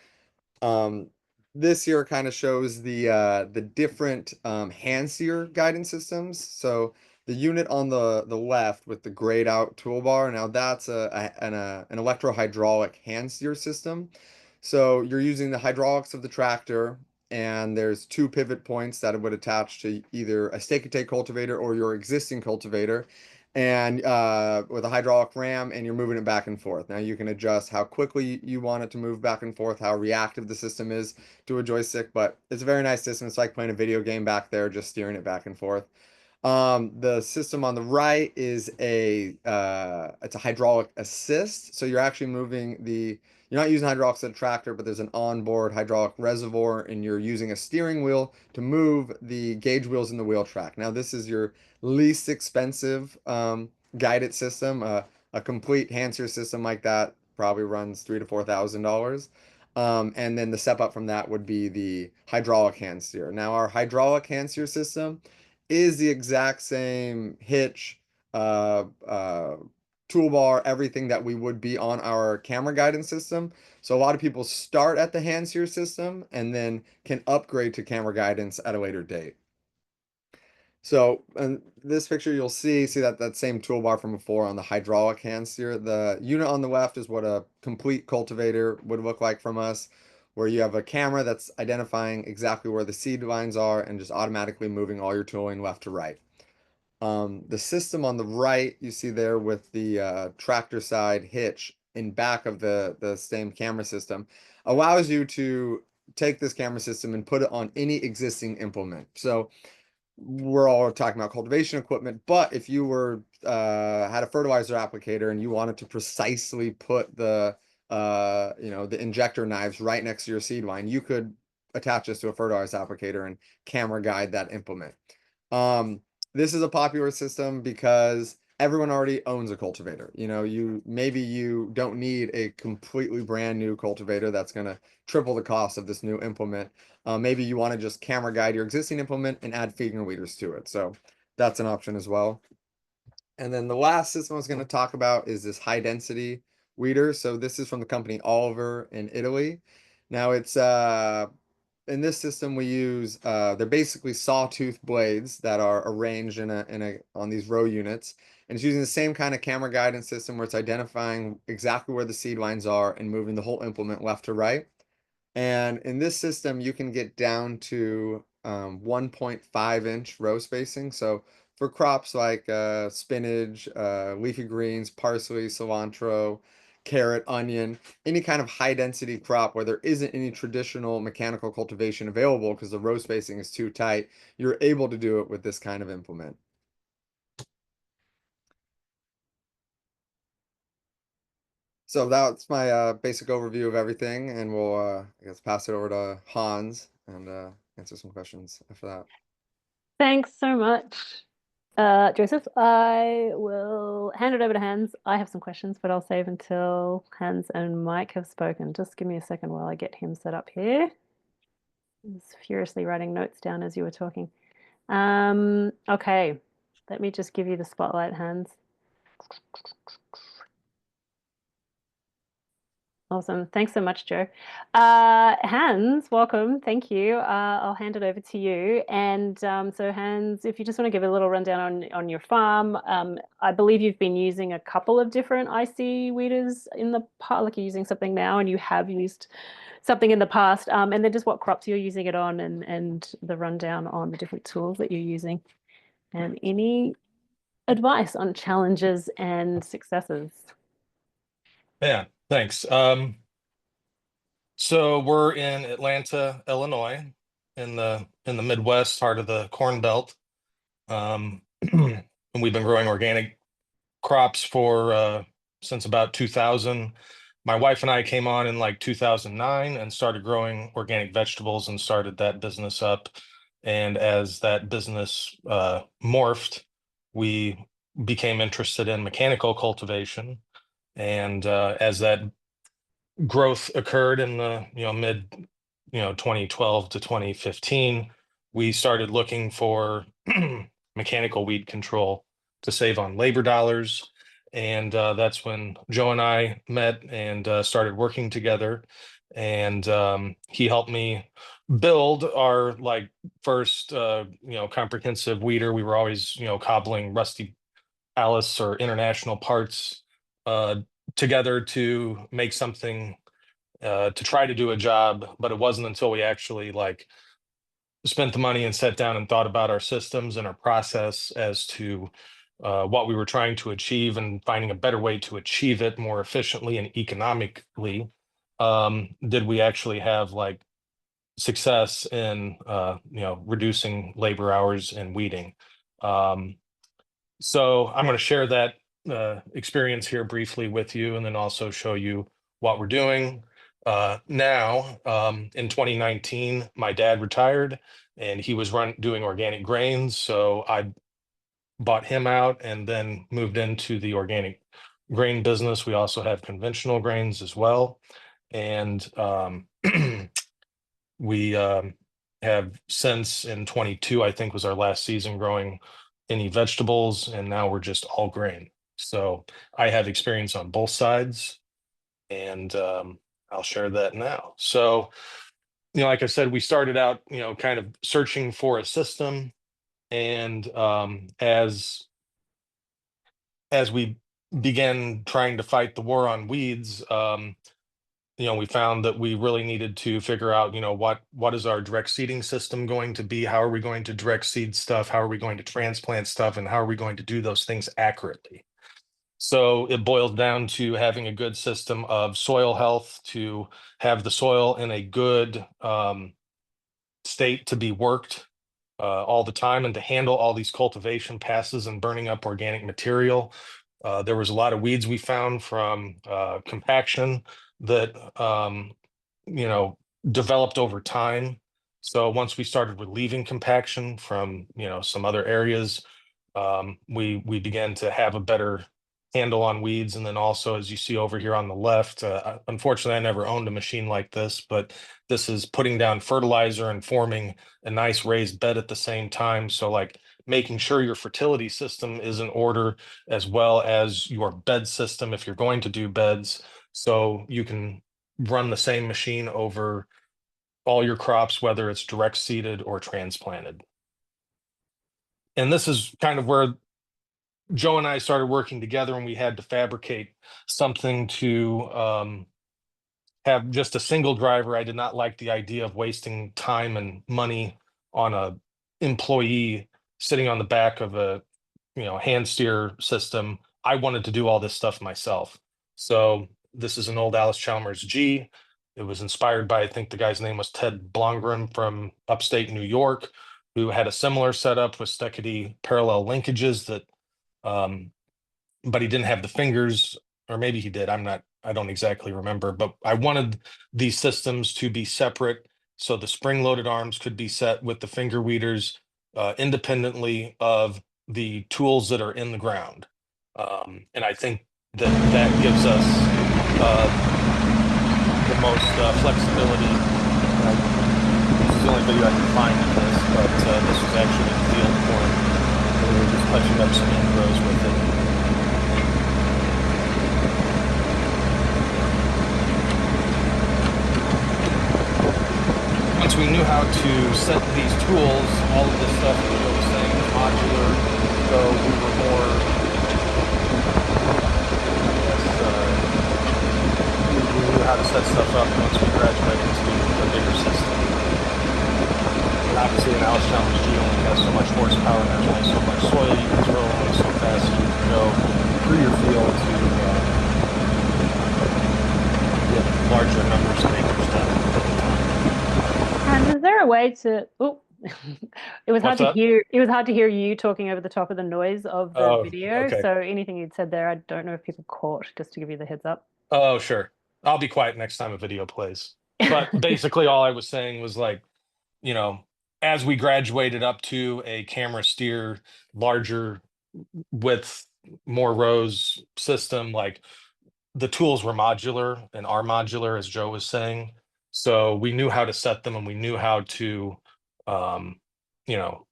Um, this here kind of shows the different hand sear guidance systems. So the unit on the left with the grayed out toolbar, now that's an electro-hydraulic hand sear system. So you're using the hydraulics of the tractor, and there's 2 pivot points that would attach to either a Steketee cultivator or your existing cultivator, and with a hydraulic ram, and you're moving it back and forth. Now you can adjust how quickly you want it to move back and forth, how reactive the system is to a joystick, but it's a very nice system. It's like playing a video game back there, just steering it back and forth. The system on the right is it's a hydraulic assist. So you're actually you're not using hydraulics at a tractor, but there's an onboard hydraulic reservoir, and you're using a steering wheel to move the gauge wheels in the wheel track. Now, this is your least expensive guided system. A complete hand sear system like that probably runs $3,000 to $4,000. And then the step up from that would be the hydraulic hand steer. Now, our hydraulic hand steer system is the exact same hitch, uh, uh, toolbar, everything that we would be on our camera guidance system. So a lot of people start at the hand sear system and then can upgrade to camera guidance at a later date. So in this picture, you'll see that same toolbar from before on the hydraulic hand steer. The unit on the left is what a complete cultivator would look like from us, where you have a camera that's identifying exactly where the seed lines are and just automatically moving all your tooling left to right. The system on the right, you see there with the tractor side hitch in back of the same camera system, allows you to take this camera system and put it on any existing implement. So we're all talking about cultivation equipment, but if you had a fertilizer applicator and you wanted to precisely put the injector knives right next to your seed line, you could attach this to a fertilizer applicator and camera guide that implement. This is a popular system because everyone already owns a cultivator. Maybe you don't need a completely brand new cultivator that's going to triple the cost of this new implement. Maybe you want to just camera guide your existing implement and add finger weeders to it. So that's an option as well. And then the last system I was going to talk about is this high density weeder. So this is from the company Oliver in Italy. Now it's in this system we use they're basically sawtooth blades that are arranged on these row units, and it's using the same kind of camera guidance system where it's identifying exactly where the seed lines are and moving the whole implement left to right. And in this system, you can get down to 1.5-inch row spacing. So for crops like spinach, leafy greens, parsley, cilantro, carrot, onion, any kind of high density crop where there isn't any traditional mechanical cultivation available because the row spacing is too tight, you're able to do it with this kind of implement. So that's my basic overview of everything, and we'll I guess pass it over to Hans and answer some questions after that. Thanks so much, Joseph. I will hand it over to Hans. I have some questions, but I'll save until Hans and Mike have spoken. Just give me a second while I get him set up here. I was furiously writing notes down as you were talking. Okay, let me just give you the spotlight, Hans. Awesome. Thanks so much, Joe. Hans, welcome. Thank you. I'll hand it over to you. And so Hans, if you just want to give a little rundown on your farm, I believe you've been using a couple of different IC weeders in the past, like you're using something now and you have used something in the past, and then just what crops you're using it on and the rundown on the different tools that you're using and any advice on challenges and successes. Yeah, thanks. So we're in Atlanta, Illinois, in the Midwest, heart of the Corn Belt. And we've been growing organic crops for since about 2000. My wife and I came on in like 2009 and started growing organic vegetables and started that business up. And as that business morphed, we became interested in mechanical cultivation. And as that growth occurred in the mid 2012 to 2015, we started looking for mechanical weed control to save on labor dollars. And that's when Joe and I met and started working together. And he helped me build our first comprehensive weeder. We were always cobbling rusty Alice or international parts together to make something to try to do a job, but it wasn't until we actually spent the money and sat down and thought about our systems and our process as to what we were trying to achieve and finding a better way to achieve it more efficiently and economically. Did we actually have success in reducing labor hours and weeding? So I'm going to share that experience here briefly with you, and then also show you what we're doing now. In 2019, my dad retired, and he was doing organic grains, so I bought him out and then moved into the organic grain business. We also have conventional grains as well, and we have since in 22, I think was our last season, growing any vegetables, and now we're just all grain. So I have experience on both sides, and I'll share that now. So, like I said, we started out, kind of searching for a system, and as we began trying to fight the war on weeds, we found that we really needed to figure out, what is our direct seeding system going to be? How are we going to direct seed stuff? How are we going to transplant stuff? And how are we going to do those things accurately? So it boils down to having a good system of soil health, to have the soil in a good state to be worked all the time, and to handle all these cultivation passes and burning up organic material. There was a lot of weeds we found from compaction that developed over time. So once we started relieving compaction from some other areas, we began to have a better handle on weeds. And then also, as you see over here on the left, unfortunately, I never owned a machine like this, but this is putting down fertilizer and forming a nice raised bed at the same time. So making sure your fertility system is in order, as well as your bed system if you're going to do beds, so you can run the same machine over all your crops, whether it's direct seeded or transplanted. And this is kind of where Joe and I started working together, and we had to fabricate something to have just a single driver. I did not like the idea of wasting time and money on a employee sitting on the back of a hand steer system. I wanted to do all this stuff myself. So This is an old Alice Chalmers G. It was inspired by, I think the guy's name was Ted Blomgren from upstate New York, who had a similar setup with Steketee parallel linkages that, but he didn't have the fingers, or maybe he did. I don't exactly remember, but I wanted these systems to be separate so the spring loaded arms could be set with the finger weeders independently of the tools that are in the ground. And I think that gives us the most flexibility. This is the only video I can find of this, but this was actually in field form. We were just touching up some rows with it. Once we knew how to set these tools, all of this stuff that Joe was saying was modular, so we were more, we knew how to set stuff up once we graduated to a bigger system. And obviously an Alice Chalmers G only has so much horsepower and there's only so much soil you can throw, only so fast you can go through your field to get larger numbers of acres done at the time. And is there a way to? Oh, it was hard What's to hear. It was hard to hear you talking over the top of the noise of the Oh, video. okay. So anything you'd said there, I don't know if people caught. Just to give you the heads up. Oh, sure. I'll be quiet next time a video plays. But basically all I was saying was like, you know, as we graduated up to a camera steer, larger with more rows system, like the tools were modular and are modular, as Joe was saying. So we knew how to set them and we knew how to, you know,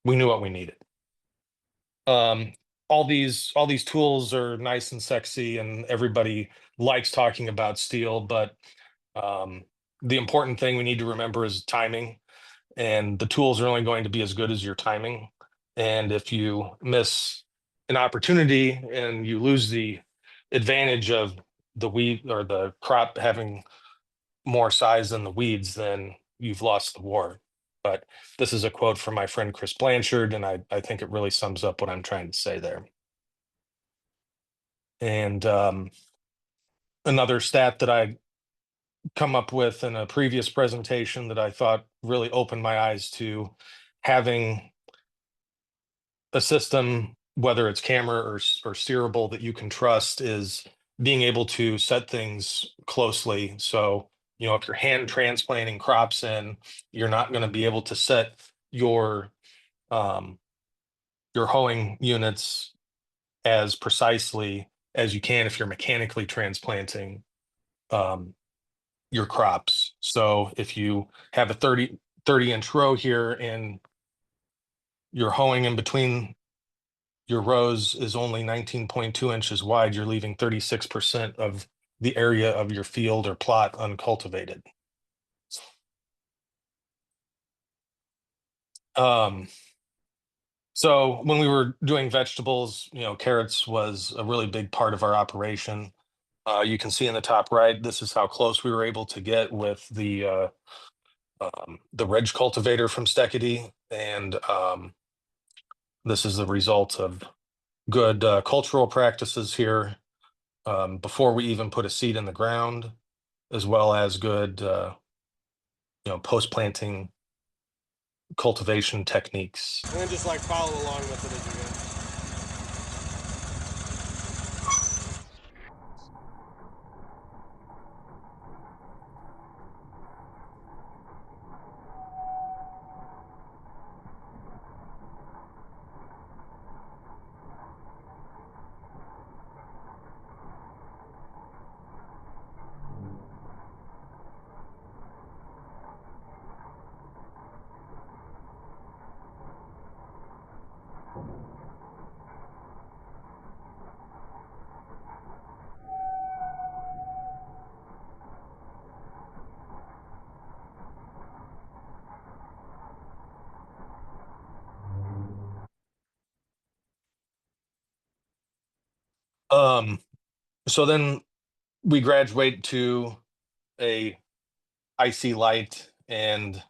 we knew what we needed. All these tools are nice and sexy and everybody likes talking about steel, but the important thing we need to remember is timing, and the tools are only going to be as good as your timing. And if you miss an opportunity and you lose the advantage of the weed or the crop having more size than the weeds, then you've lost the war. But this is a quote from my friend Chris Blanchard, and I think it really sums up what I'm trying to say there. And another stat that I come up with in a previous presentation that I thought really opened my eyes to having a system, whether it's camera or steerable, that you can trust, is being able to set things closely. So, you know, if you're hand transplanting crops in, you're not going to be able to set your hoeing units as precisely as you can if you're mechanically transplanting your crops. So if you have a 30 inch row here and your hoeing in between your rows is only 19.2 inches wide, you're leaving 36% of the area of your field or plot uncultivated. So when we were doing vegetables, you know, carrots was a really big part of our operation. You can see in the top right, this is how close we were able to get with the ridge cultivator from Steketee, and this is the result of good cultural practices here before we even put a seed in the ground, as well as good, you know, post-planting cultivation techniques. And then just like follow along with it as you go. So then we graduate to a IC light, and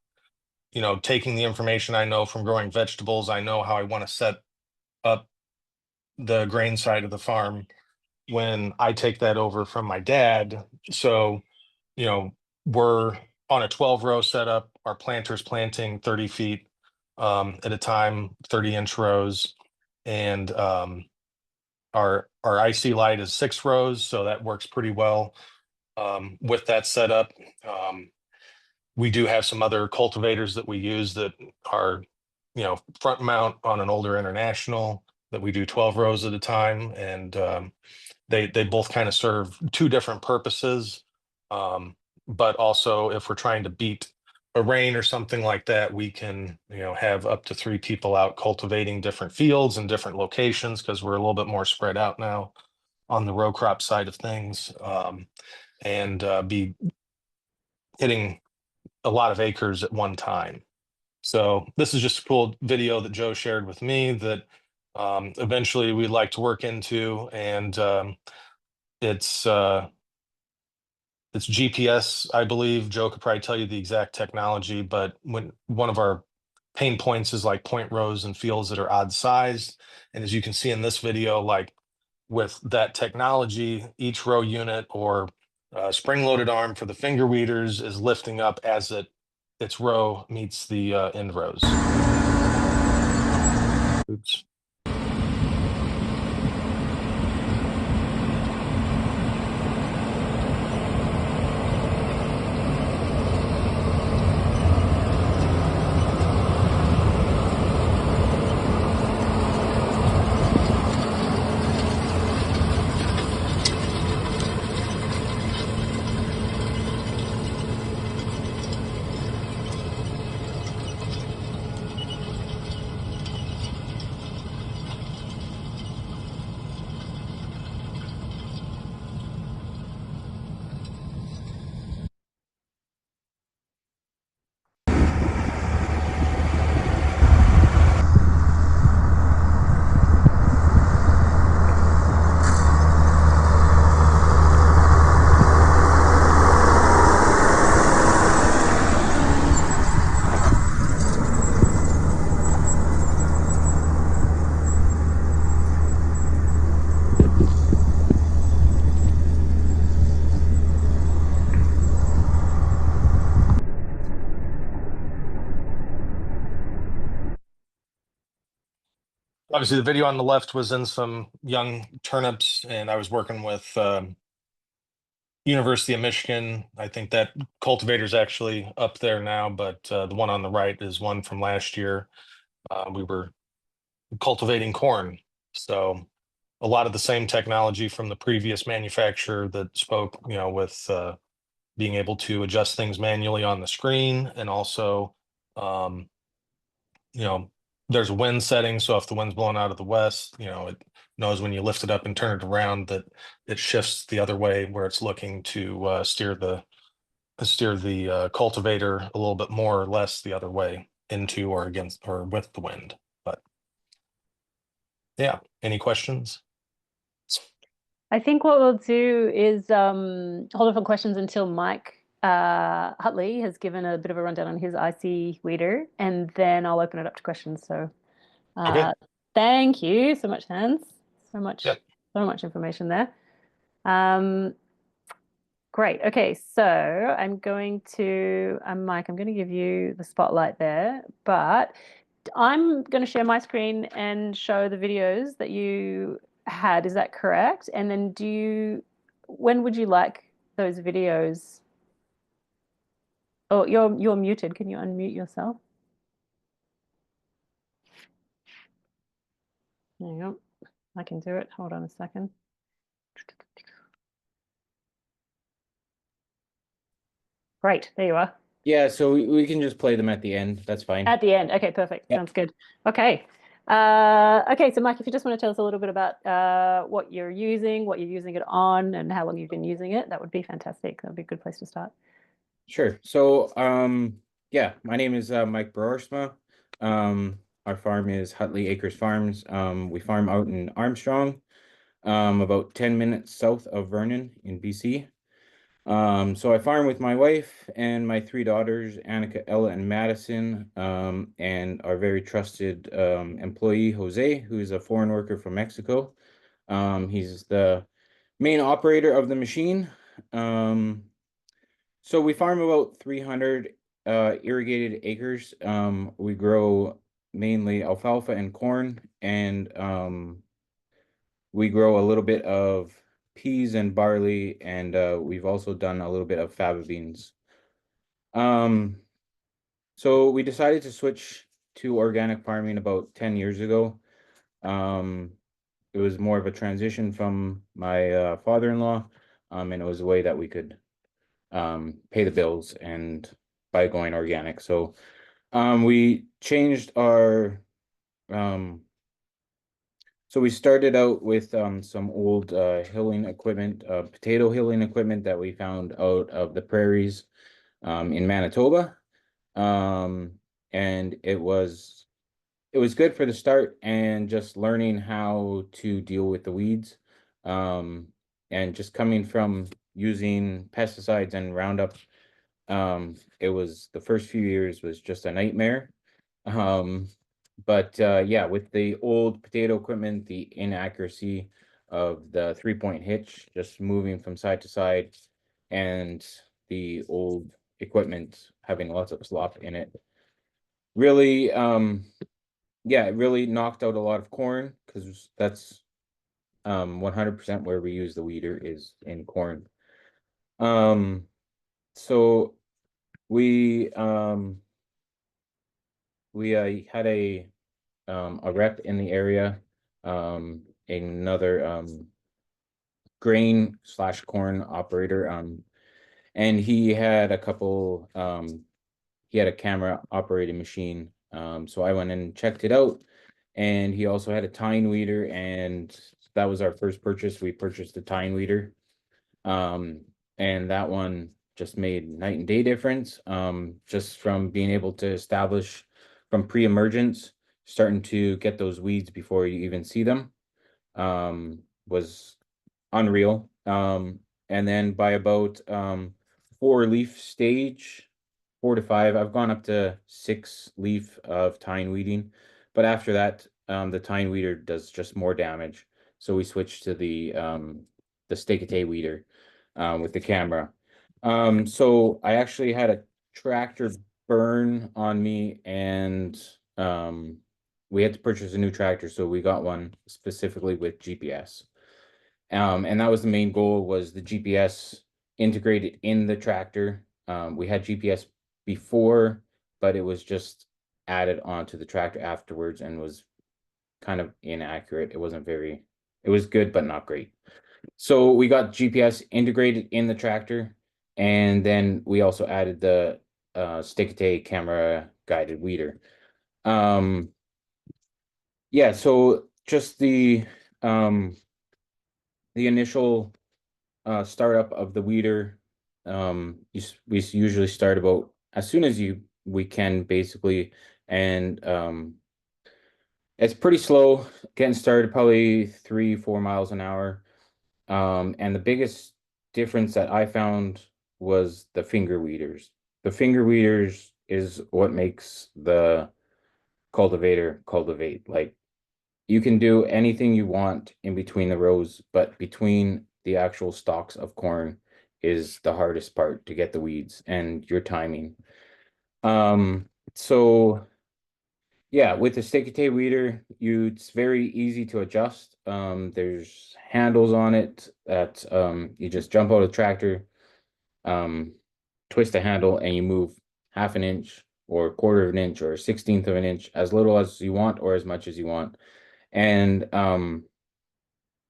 you know, taking the information I know from growing vegetables, I know how I want to set up the grain side of the farm. when I take that over from my dad. So, you know, we're on a 12-row setup. Our planter's planting 30 feet at a time, 30-inch rows. And our IC light is 6 rows, so that works pretty well with that setup. We do have some other cultivators that we use that are, you know, front mount on an older International that we do 12 rows at a time, and they both kind of serve 2 different purposes. But also, if we're trying to beat a rain or something like that, we can, you know, have up to 3 people out cultivating different fields and different locations, because we're a little bit more spread out now on the row crop side of things, and be hitting a lot of acres at one time. So this is just a cool video that Joe shared with me that eventually we'd like to work into, and it's GPS, I believe. Joe could probably tell you the exact technology, but when one of our pain points is like point rows and fields that are odd sized, and as you can see in this video, like with that technology, each row unit or spring-loaded arm for the finger weeders is lifting up as its row meets the end rows. Oops. Obviously, the video on the left was in some young turnips, and I was working with University of Michigan. I think that cultivator's actually up there now, but the one on the right is one from last year. We were cultivating corn. So a lot of the same technology from the previous manufacturer that spoke, you know, with being able to adjust things manually on the screen, and also, you know, there's a wind setting. So if the wind's blowing out of the west, you know, it knows when you lift it up and turn it around that it shifts the other way where it's looking to steer the cultivator a little bit more or less the other way, into or against or with the wind. But yeah, any questions? I think what we'll do is hold on for questions until Mike Hutley has given a bit of a rundown on his IC weeder, and then I'll open it up to questions. So Okay. thank you so much, Hans. So much, Yep. so much information there. Great. Okay, so I'm going to, Mike, I'm going to give you the spotlight there, but I'm going to share my screen and show the videos that you had. Is that correct? And then when would you like those videos? Oh, you're muted. Can you unmute yourself? There you go. I can do it. Hold on a second. Great. There you are. Yeah, so we can just play them at the end. That's fine. At the end. Okay, perfect. Yep. Sounds good. Okay. Okay, so Mike, if you just want to tell us a little bit about what you're using it on, and how long you've been using it, that would be fantastic. That would be a good place to start. Sure. So, yeah, my name is Mike Broersma. Our farm is Hutley Acres Farms. We farm out in Armstrong, about 10 minutes south of Vernon in BC. So I farm with my wife and my 3 daughters, Annika, Ella, and Madison, and our very trusted employee, Jose, who is a foreign worker from Mexico. He's the Main operator of the machine. So we farm about 300 irrigated acres. We grow mainly alfalfa and corn, and we grow a little bit of peas and barley, and we've also done a little bit of faba beans. So we decided to switch to organic farming about 10 years ago. It was more of a transition from my father-in-law, and it was a way that we could pay the bills and by going organic. So we changed our so we started out with some old hilling equipment, potato hilling equipment that we found out of the prairies in Manitoba. And it was good for the start and just learning how to deal with the weeds. And just coming from using pesticides and Roundup, it was the first few years was just a nightmare. But yeah, with the old potato equipment, the inaccuracy of the 3-point hitch, just moving from side to side, and the old equipment having lots of slop in it, really, yeah, it really knocked out a lot of corn, because that's 100% where we use the weeder is in corn. So we had a rep in the area, another grain/corn operator, and he had a couple, he had a camera operated machine. So I went and checked it out, and he also had a tine weeder, and that was our first purchase. We purchased the tine weeder, and that one just made night and day difference, just from being able to establish from pre-emergence, starting to get those weeds before you even see them, was unreal. And then by about 4-leaf stage, 4 to 5, I've gone up to 6-leaf of tine weeding, but after that, the tine weeder does just more damage. So we switched to the Steketee weeder with the camera. So I actually had a tractor burn on me, and we had to purchase a new tractor, so we got one specifically with GPS. And that was the main goal, was the GPS integrated in the tractor. We had GPS before, but it was just added onto the tractor afterwards and was kind of inaccurate. It wasn't very, it was good, but not great. So we got GPS integrated in the tractor, and then we also added the Steketee camera guided weeder. Yeah, so just the initial startup of the weeder, we usually start about as soon as we can, basically, and it's pretty slow getting started, probably 3-4 miles an hour. And the biggest difference that I found was the finger weeders. The finger weeders is what makes the cultivator cultivate. Like, you can do anything you want in between the rows, but between the actual stalks of corn is the hardest part to get the weeds and your timing. So yeah, with the Steketee weeder, it's very easy to adjust. There's handles on it that you just jump out of the tractor, twist the handle, and you move 1/2 inch or 1/4 of an inch or 1/16 of an inch, as little as you want or as much as you want. And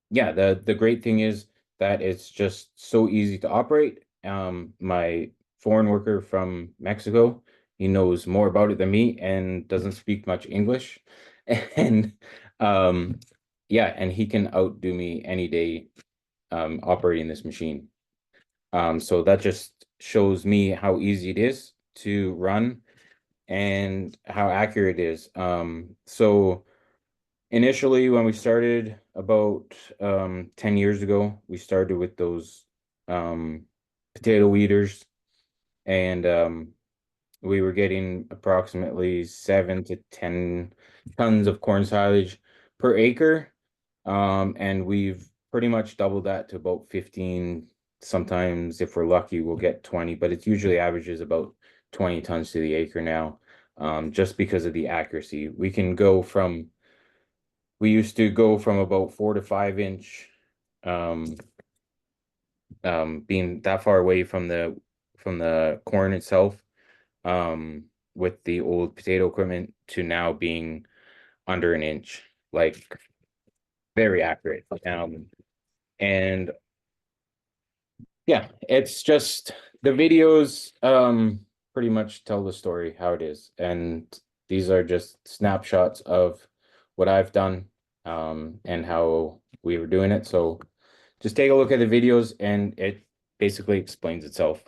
yeah, the great thing is that it's just so easy to operate. My foreign worker from Mexico, he knows more about it than me and doesn't speak much English. And yeah, and he can outdo me any day operating this machine. So that just shows me how easy it is to run and how accurate it is. So initially, when we started about 10 years ago, we started with those potato weeders, and we were getting approximately 7 to 10 tons of corn silage per acre. And we've pretty much double that to about 15. Sometimes if we're lucky, we'll get 20, but it usually averages about 20 tons to the acre now, just because of the accuracy. We used to go from about 4 to 5 inch, being that far away from the corn itself, with the old potato equipment, to now being under an inch, like very accurate. And yeah, it's just the videos pretty much tell the story how it is. And these are just snapshots of what I've done, and how we were doing it. So just take a look at the videos and it basically explains itself.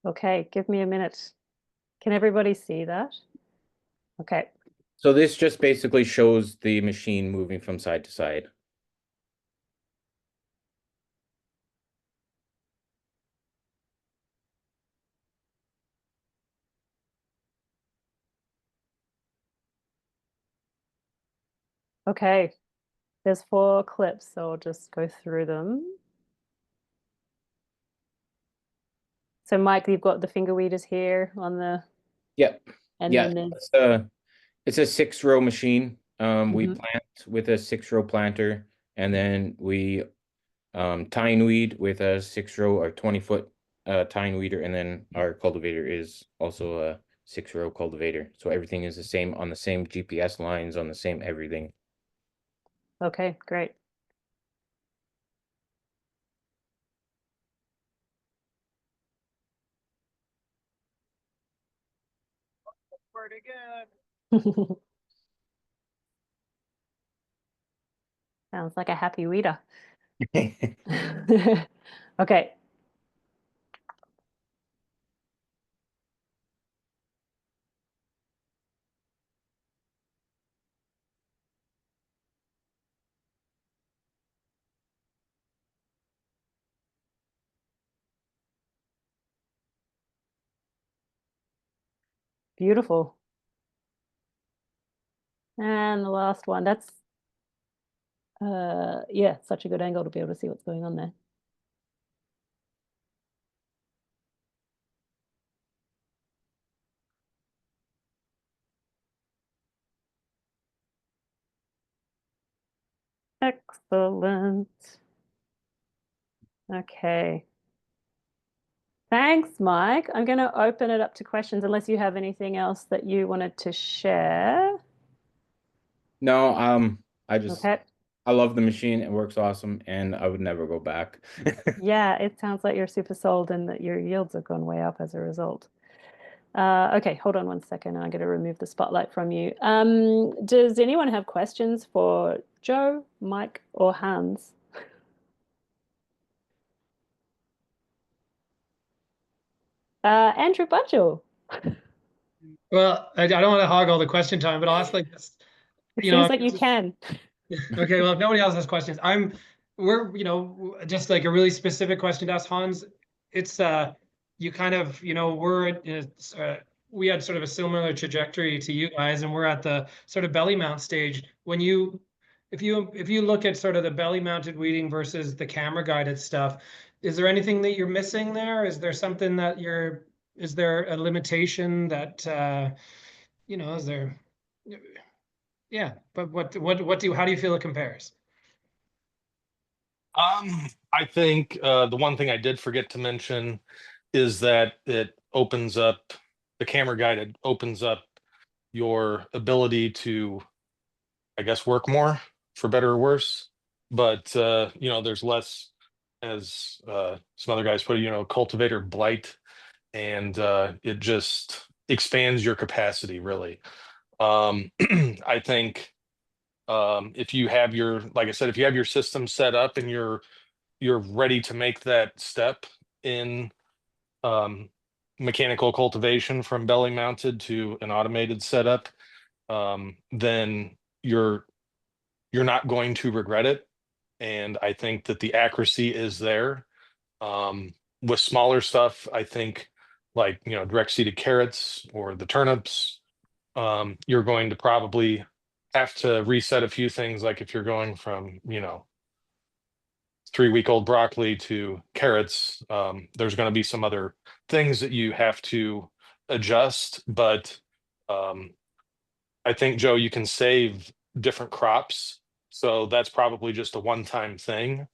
Okay, give me a minute. Can everybody see that? Okay. So this just basically shows the machine moving from side to side. Okay. There's 4 clips, so I'll just go through them. So Mike, you've got the finger weeders here on the, Yep. and Yeah, then there's it's a 6-row machine. We Mhm. plant with a 6-row planter, and then we tine weed with a 6-row or 20-foot tine weeder, and then our cultivator is also a 6-row cultivator. So everything is the same, on the same GPS lines, on the same everything. Okay, great. Sounds like a happy weeder. Okay. Beautiful. And the last one, that's yeah, such a good angle to be able to see what's going on there. Excellent. Okay. Thanks, Mike. I'm going to open it up to questions unless you have anything else that you wanted to share. No, Okay. I love the machine. It works awesome, and I would never go back. Yeah, it sounds like you're super sold and that your yields have gone way up as a result. Okay, hold on one second. I'm going to remove the spotlight from you. Does anyone have questions for Joe, Mike, or Hans? Andrew Budgell. Well, I don't want to hog all the question time, but I'll ask like this. It You know, seems like you can. okay, well, if nobody else has questions, we're, just like a really specific question to ask Hans. It's you kind of, we had sort of a similar trajectory to you guys, and we're at the sort of belly mount stage. If you look at sort of the belly mounted weeding versus the camera guided stuff, is there anything that you're missing there? Is there something that is there a limitation that, is there? Yeah, but how do you feel it compares? I think the one thing I did forget to mention is that the camera guided opens up your ability to, I guess, work more, for better or worse. But there's less, as some other guys put it, cultivator blight, and it just expands your capacity, really. I think if you have like I said, if you have your system set up and you're ready to make that step in mechanical cultivation from belly mounted to an automated setup, then you're not going to regret it. And I think that the accuracy is there. With smaller stuff, I think, like, direct seeded carrots or the turnips, you're going to probably have to reset a few things, like if you're going from, 3-week-old broccoli to carrots, there's going to be some other things that you have to adjust. But I think, Joe, you can save different crops. So that's probably just a one-time thing.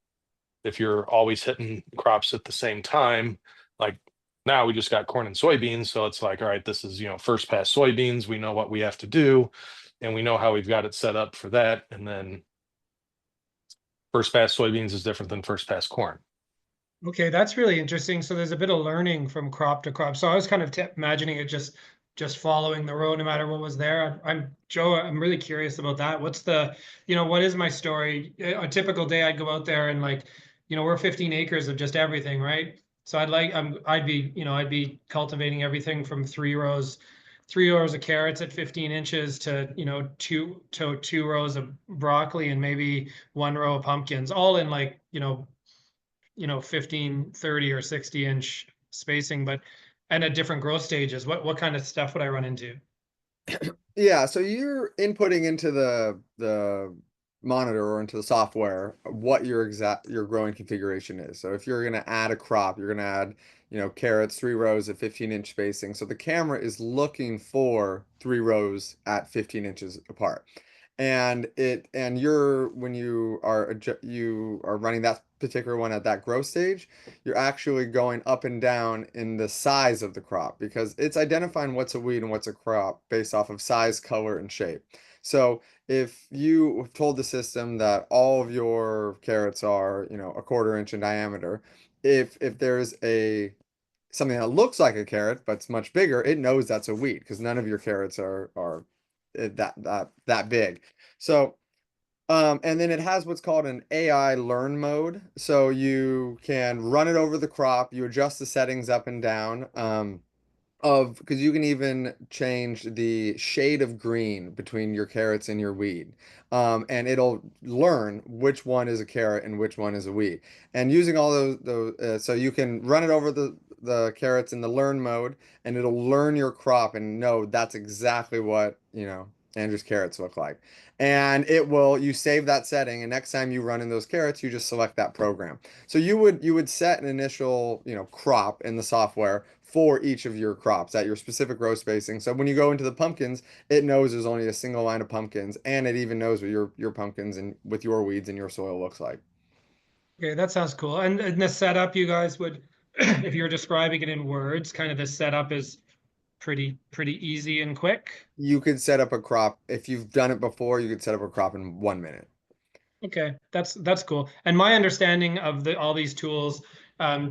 If you're always hitting crops at the same time, like now we just got corn and soybeans. So it's like, all right, this is, first pass soybeans. We know what we have to do and we know how we've got it set up for that. And then first pass soybeans is different than first pass corn. Okay, that's really interesting. So there's a bit of learning from crop to crop. So I was kind of imagining it just following the road no matter what was there. I'm Joe, I'm really curious about that. What's the, what is my story? A typical day I'd go out there and we're 15 acres of just everything, right? So I'd be cultivating everything from three rows of carrots at 15 inches to, two rows of broccoli and maybe one row of pumpkins, all in 15, 30 or 60-inch spacing, and at different growth stages. What kind of stuff would I run into? Yeah, so you're inputting into the monitor or into the software what your growing configuration is. So if you're going to add a crop, you're going to add, carrots, 3 rows at 15-inch spacing. So the camera is looking for 3 rows at 15 inches apart. And when you are running that particular one at that growth stage, you're actually going up and down in the size of the crop because it's identifying what's a weed and what's a crop based off of size, color, and shape. So if you have told the system that all of your carrots are, a 1/4 inch in diameter, if there's something that looks like a carrot but it's much bigger, it knows that's a weed because none of your carrots are that big. So and then it has what's called an AI learn mode. So you can run it over the crop, you adjust the settings up and down. Because you can even change the shade of green between your carrots and your weed. And it'll learn which one is a carrot and which one is a weed. And using all those so you can run it over the carrots in the learn mode, and it'll learn your crop and know that's exactly what, Andrew's carrots look like. And you save that setting, and next time you run in those carrots, you just select that program. So you would set an initial, crop in the software for each of your crops at your specific row spacing. So when you go into the pumpkins, it knows there's only a single line of pumpkins, and it even knows what your pumpkins and with your weeds and your soil looks like. Okay, that sounds cool. And the setup, you guys would, if you're describing it in words, kind of the setup is pretty easy and quick. You could set up a crop if you've done it before. You could set up a crop in 1 minute. Okay, that's cool. And my understanding of all these tools,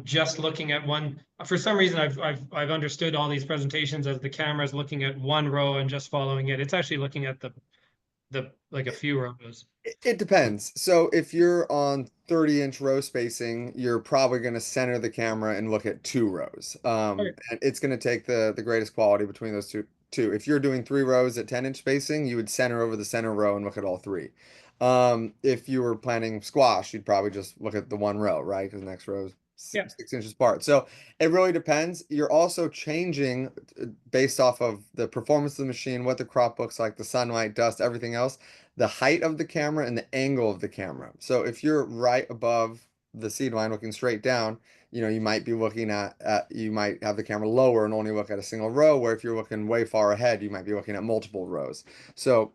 just looking at one, for some reason I've understood all these presentations as the camera's looking at one row and just following it. It's actually looking at the like a few rows. It depends. So if you're on 30-inch row spacing, you're probably going to center the camera and look at 2 rows. Okay. And it's going to take the greatest quality between those two. If you're doing 3 rows at 10-inch spacing, you would center over the center row and look at all 3. If you were planting squash, you'd probably just look at the 1 row, right? Because the next row is Yeah. 6 inches apart. So it really depends. You're also changing based off of the performance of the machine, what the crop looks like, the sunlight, dust, everything else, the height of the camera and the angle of the camera. So if you're right above the seed line looking straight down, you might be looking you might have the camera lower and only look at a single row, where if you're looking way far ahead, you might be looking at multiple rows. So,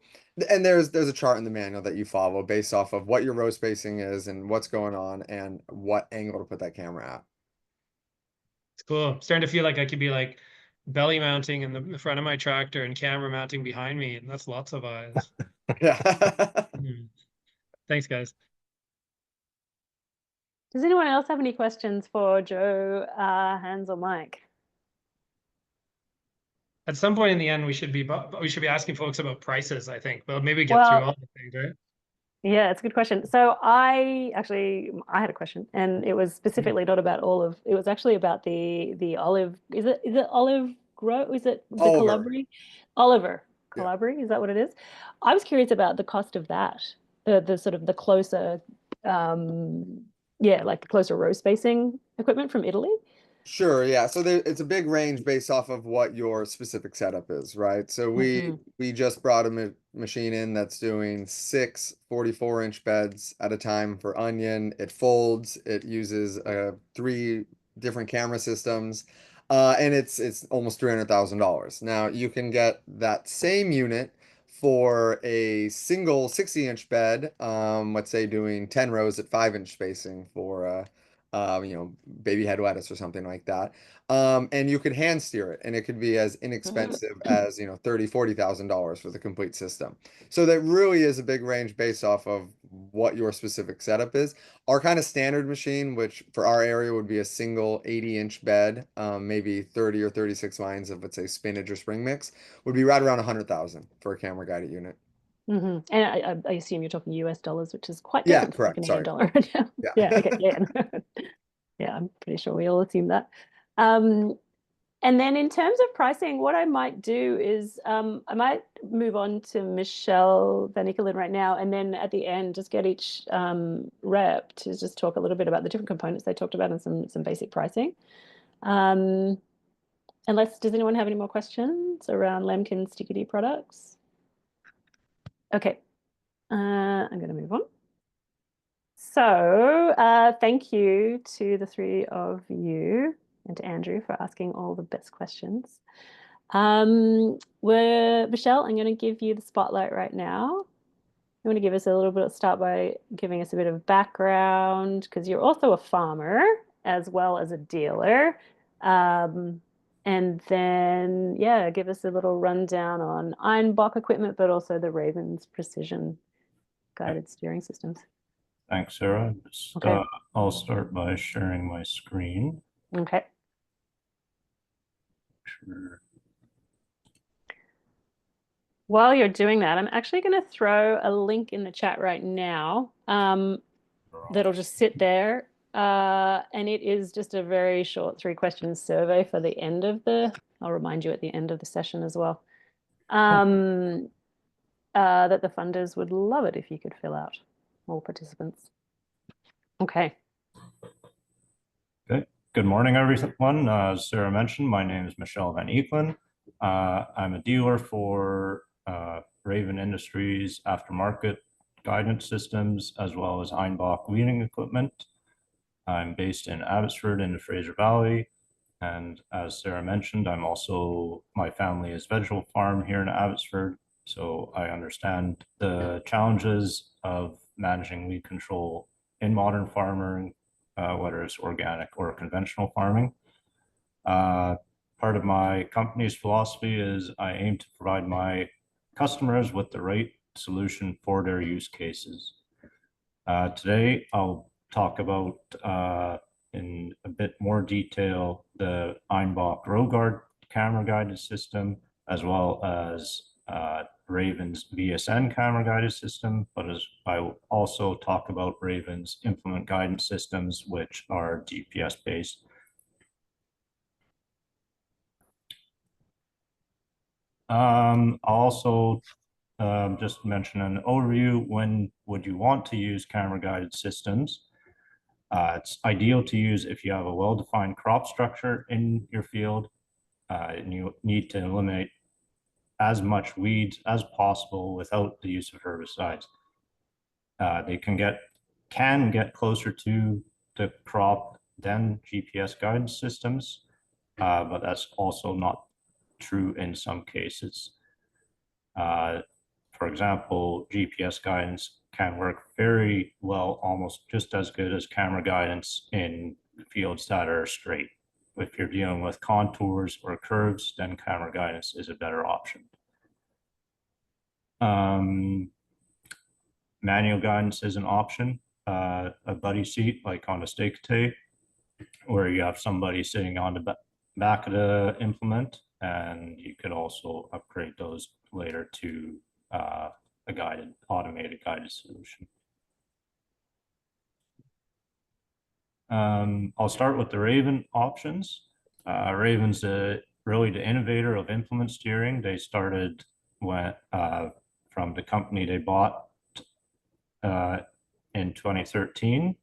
and there's a chart in the manual that you follow based off of what your row spacing is and what's going on and what angle to put that camera at. It's cool. I'm starting to feel like I could be like belly mounting in the front of my tractor and camera mounting behind me, and that's lots of eyes. Yeah. Thanks, guys. Does anyone else have any questions for Joe, Hans, or Mike? At some point in the end, we should be asking folks about prices, I think. But maybe get through all the things, right? Yeah, it's a good question. So I had a question, and it was specifically not about olive. It was actually about the olive. Is it olive grow? Is it the Calabri? Oliver Calabri, is that what it is? I was curious about the cost of that. The sort of the closer, like the closer row spacing equipment from Italy. Sure, yeah. So it's a big range based off of what your specific setup is, right? So we just brought a machine in that's doing 6 44-inch beds at a time for onion. It folds, it uses 3 different camera systems, and it's almost $300,000. Now you can get that same unit for a single 60-inch bed, let's say doing 10 rows at 5-inch spacing for you know, baby head lettuce or something like that. And you could hand steer it, and it could be as inexpensive as, you know, $30,000-$40,000 for the complete system. So that really is a big range based off of what your specific setup is. Our kind of standard machine, which for our area would be a single 80-inch bed, maybe 30 or 36 lines of, let's say, spinach or spring mix, would be right around 100,000 for a camera guided unit. And I assume you're talking US dollars, which is quite Yeah, different from the correct. Canadian Sorry. dollar right now. Yeah. Yeah, okay, yeah. Yeah, I'm pretty sure we all assume that. And then in terms of pricing, what I might do is I might move on to Michelle Van Eekelen right now, and then at the end, just get each rep to just talk a little bit about the different components they talked about and some basic pricing. Does anyone have any more questions around Lemken Steketee products? Okay, I'm going to move on. So thank you to the 3 of you and to Andrew for asking all the best questions. Michelle, I'm going to give you the spotlight right now. You want to give us a little bit, start by giving us a bit of background, because you're also a farmer as well as a dealer. And then, yeah, give us a little rundown on Einbock equipment, but also the Ravens precision guided steering systems. Thanks, Sarah. Okay. I'll start by sharing my screen. Okay. Sure. While you're doing that, I'm actually going to throw a link in the chat right now that'll just sit there. And it is just a very short 3-question survey for the end of I'll remind you at the end of the session as well. That the funders would love it if you could fill out, all participants. Okay. Okay. Good morning, everyone. As Sarah mentioned, my name is Michelle Van Eekelen. I'm a dealer for Raven Industries aftermarket guidance systems, as well as Einbock weeding equipment. I'm based in Abbotsford in the Fraser Valley. And as Sarah mentioned, my family is vegetable farm here in Abbotsford. So I understand the challenges of managing weed control in modern farming, whether it's organic or conventional farming. Part of my company's philosophy is I aim to provide my customers with the right solution for their use cases. Today, I'll talk about in a bit more detail the Einbock RoGuard camera guided system, as well as Raven's VSN camera guided system, but I will also talk about Raven's implement guidance systems, which are GPS based. I'll also just mention an overview. When would you want to use camera guided systems? It's ideal to use if you have a well-defined crop structure in your field and you need to eliminate as much weeds as possible without the use of herbicides. They can get closer to the crop than GPS guidance systems, but that's also not true in some cases. For example, GPS guidance can work very well, almost just as good as camera guidance in fields that are straight. If you're dealing with contours or curves, then camera guidance is a better option. Manual guidance is an option. A buddy seat, like on a Steketee, where you have somebody sitting on the back of the implement, and you could also upgrade those later to a automated guided solution. I'll start with the Raven options. Raven's really the innovator of implement steering. They started from the company they bought in 2013.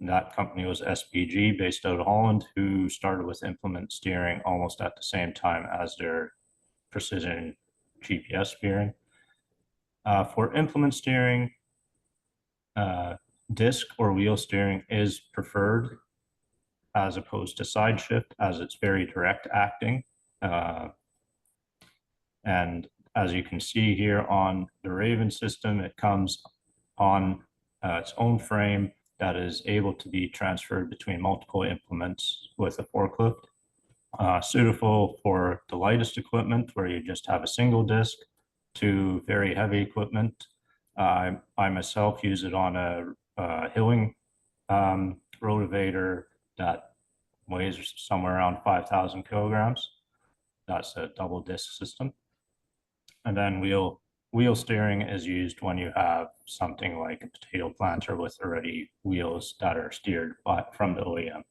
That company was SPG, based out of Holland, who started with implement steering almost at the same time as their precision GPS steering. For implement steering, disc or wheel steering is preferred as opposed to side shift, as it's very direct acting. And as you can see here on the Raven system, it comes on its own frame that is able to be transferred between multiple implements with a forklift. Suitable for the lightest equipment where you just have a single disc, to very heavy equipment. I myself use it on a hilling rotavator that weighs somewhere around 5,000 kilograms. That's a double disc system. And then wheel steering is used when you have something like a potato planter with already wheels that are steered from the OEM.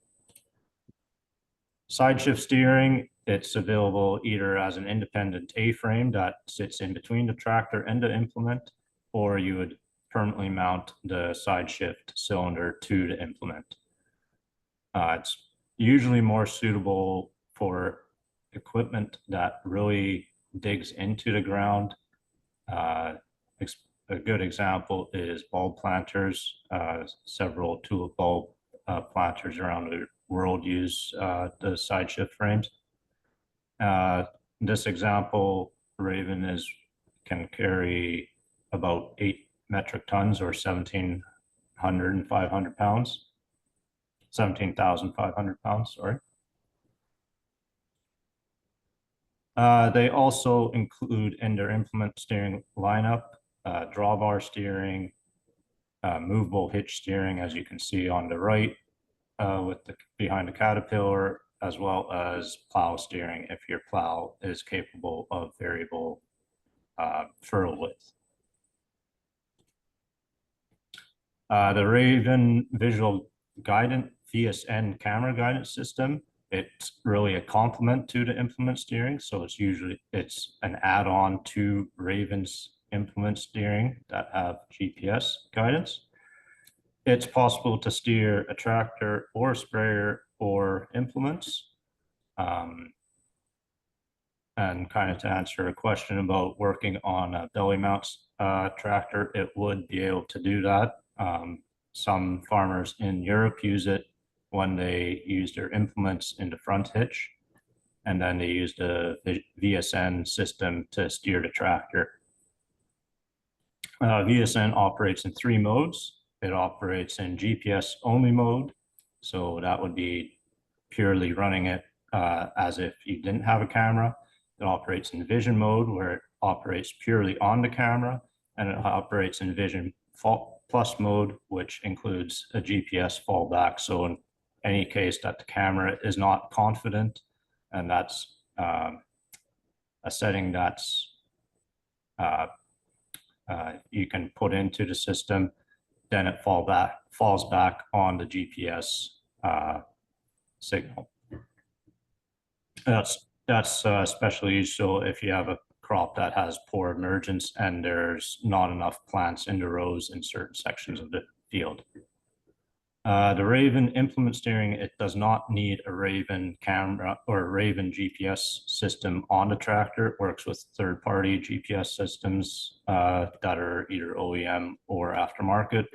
Side shift steering, it's available either as an independent A-frame that sits in between the tractor and the implement, or you would permanently mount the side shift cylinder to the implement. It's usually more suitable for equipment that really digs into the ground. A good example is bulb planters. Several tulip bulb planters around the world use the side shift frames. This example, Raven can carry about 8 metric tons or 17,500 pounds. 17,500 pounds, sorry. They also include in their implement steering lineup, drawbar steering, movable hitch steering, as you can see on the right, behind the Caterpillar, as well as plow steering if your plow is capable of variable furrow width. The Raven visual guidance VSN camera guidance system, it's really a complement to the implement steering. So it's an add-on to Raven's implement steering that have GPS guidance. It's possible to steer a tractor or sprayer or implements. And kind of to answer a question about working on a belly mount tractor, it would be able to do that. Some farmers in Europe use it when they use their implements in the front hitch, and then they use the VSN system to steer the tractor. VSN operates in 3 modes. It operates in GPS only mode, so that would be purely running it as if you didn't have a camera. It operates in vision mode, where it operates purely on the camera, and it operates in vision plus mode, which includes a GPS fallback. So in any case that the camera is not confident, and that's a setting that's you can put into the system, then it falls back on the GPS signal. That's especially useful if you have a crop that has poor emergence and there's not enough plants in the rows in certain sections of the field. The Raven implement steering, it does not need a Raven camera or a Raven GPS system on the tractor. It works with third-party GPS systems that are either OEM or aftermarket.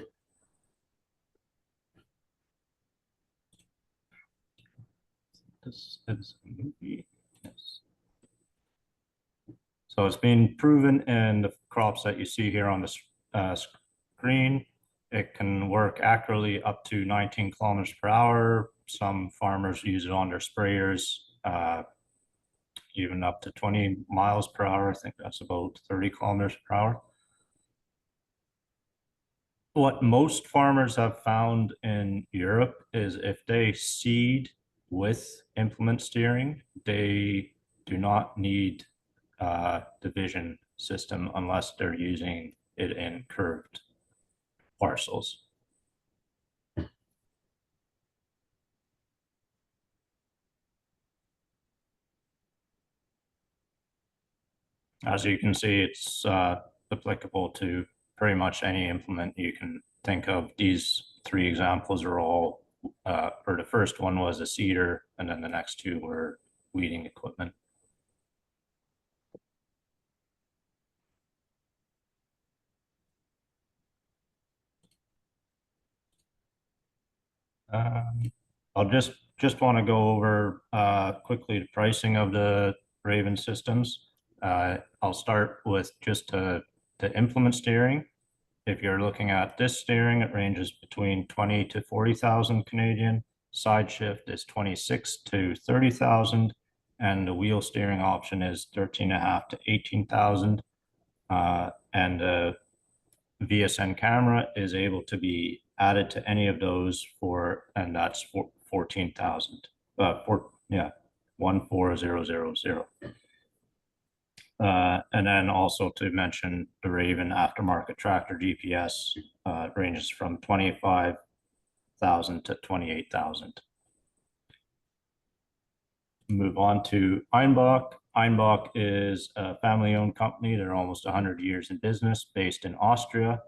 This is a movie. Yes. So it's been proven in the crops that you see here on the screen. It can work accurately up to 19 kilometers per hour. Some farmers use it on their sprayers, even up to 20 miles per hour. I think that's about 30 kilometers per hour. What most farmers have found in Europe is if they seed with implement steering, they do not need the vision system unless they're using it in curved parcels. As you can see, it's applicable to pretty much any implement you can think of. These three examples are all, or the first one was a seeder, and then the next two were weeding equipment. I'll just want to go over quickly the pricing of the Raven systems. I'll start with just the implement steering. If you're looking at this steering, it ranges between 20 to 40,000 Canadian. Side shift is 26 to 30,000, and the wheel steering option is 13.5 to 18,000. And the VSN camera is able to be added to any of those and that's for 14,000. 14000. And then also to mention the Raven aftermarket tractor GPS ranges from 25,000 to 28,000. Move on to Einbock. Einbock is a family-owned company. They're almost 100 years in business, based in Austria.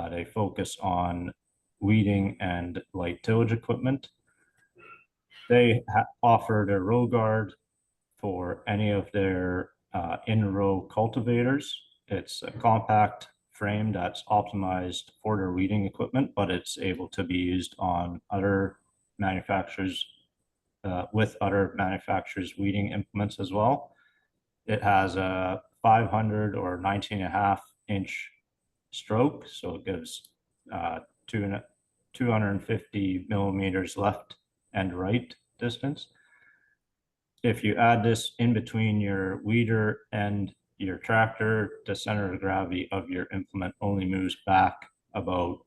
They focus on weeding and light tillage equipment. They offer their row guard for any of their in-row cultivators. It's a compact frame that's optimized for their weeding equipment, but it's able to be used on other manufacturers with other manufacturers' weeding implements as well. It has a 500 or 19.5 inch stroke, so it gives 250 millimeters left and right distance. If you add this in between your weeder and your tractor, the center of gravity of your implement only moves back about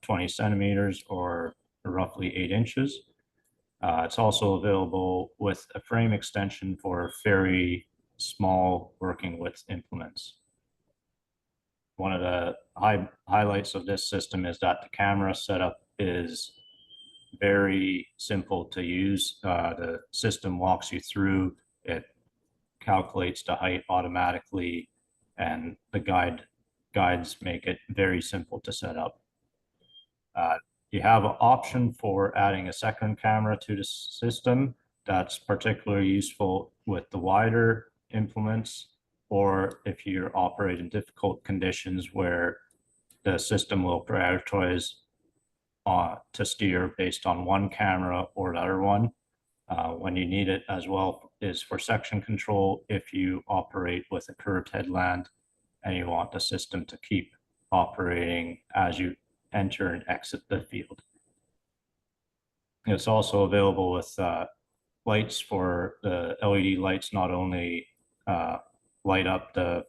20 centimeters or roughly 8 inches. It's also available with a frame extension for very small working width implements. One of the highlights of this system is that the camera setup is very simple to use. The system walks you through, it calculates the height automatically, and the guides make it very simple to set up. You have an option for adding a second camera to the system. That's particularly useful with the wider implements, or if you're operating difficult conditions where the system will prioritize to steer based on one camera or the other one. When you need it as well is for section control if you operate with a curved headland and you want the system to keep operating as you enter and exit the field. It's also available with lights for the LED lights, not only light up the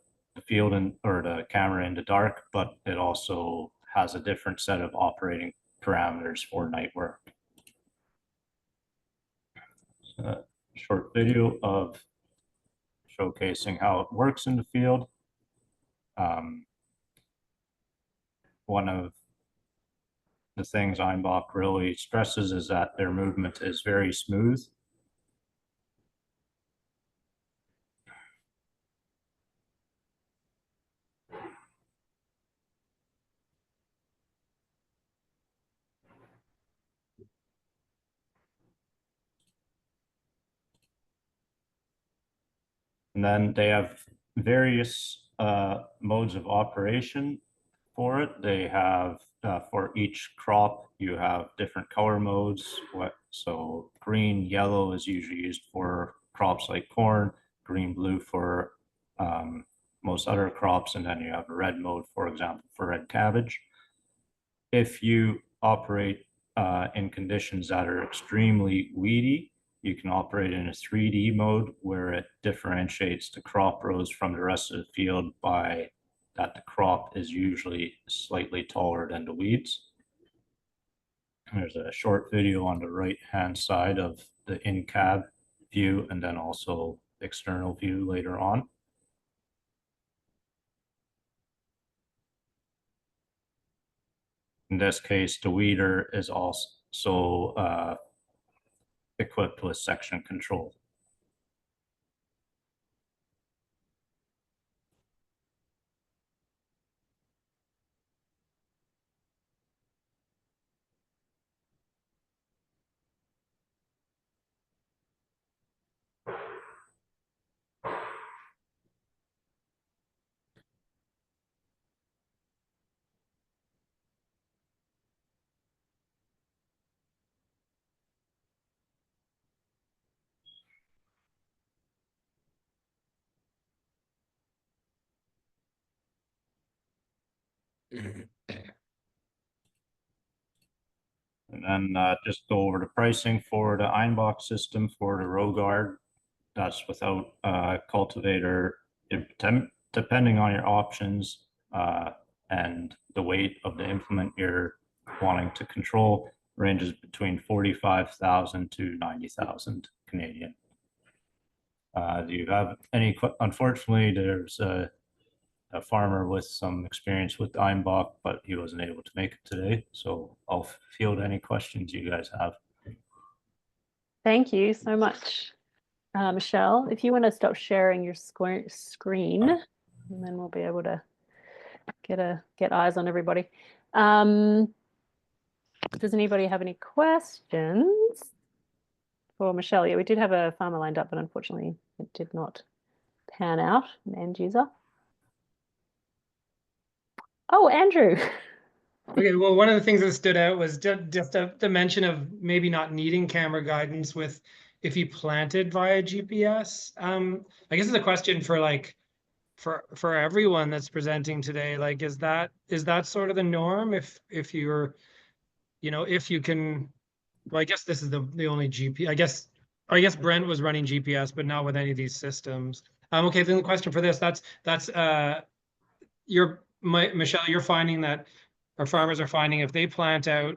field or the camera in the dark, but it also has a different set of operating parameters for night work. A short video of showcasing how it works in the field. One of the things Einbock really stresses is that their movement is very smooth. And then they have various modes of operation for it. They have, for each crop, you have different color modes. So green, yellow is usually used for crops like corn, green, blue for most other crops, and then you have a red mode, for example, for red cabbage. If you operate in conditions that are extremely weedy, you can operate in a 3D mode where it differentiates the crop rows from the rest of the field by that the crop is usually slightly taller than the weeds. There's a short video on the right-hand side of the in-cab view and then also external view later on. In this case, the weeder is also equipped with section control. And then just go over the pricing for the Einbock system for the row guard. That's without cultivator, depending on your options and the weight of the implement you're wanting to control, ranges between 45,000 to 90,000 Canadian. Do you have any? Unfortunately, there's a farmer with some experience with Einbock, but he wasn't able to make it today. So I'll field any questions you guys have. Thank you so much. Michelle, if you want to stop sharing your screen, and then we'll be able to get eyes on everybody. Does anybody have any questions for Michelle? Yeah, we did have a farmer lined up, but unfortunately it did not pan out, an end user. Oh, Andrew. Okay, well, one of the things that stood out was just the mention of maybe not needing camera guidance with if you planted via GPS. I guess it's a question for like for everyone that's presenting today. Like, is that sort of the norm if you're, you know, if you can, well, I guess this is the only GPS. I guess Brent was running GPS, but not with any of these systems. Okay, then the question for this, Michelle, you're finding that our farmers are finding if they plant out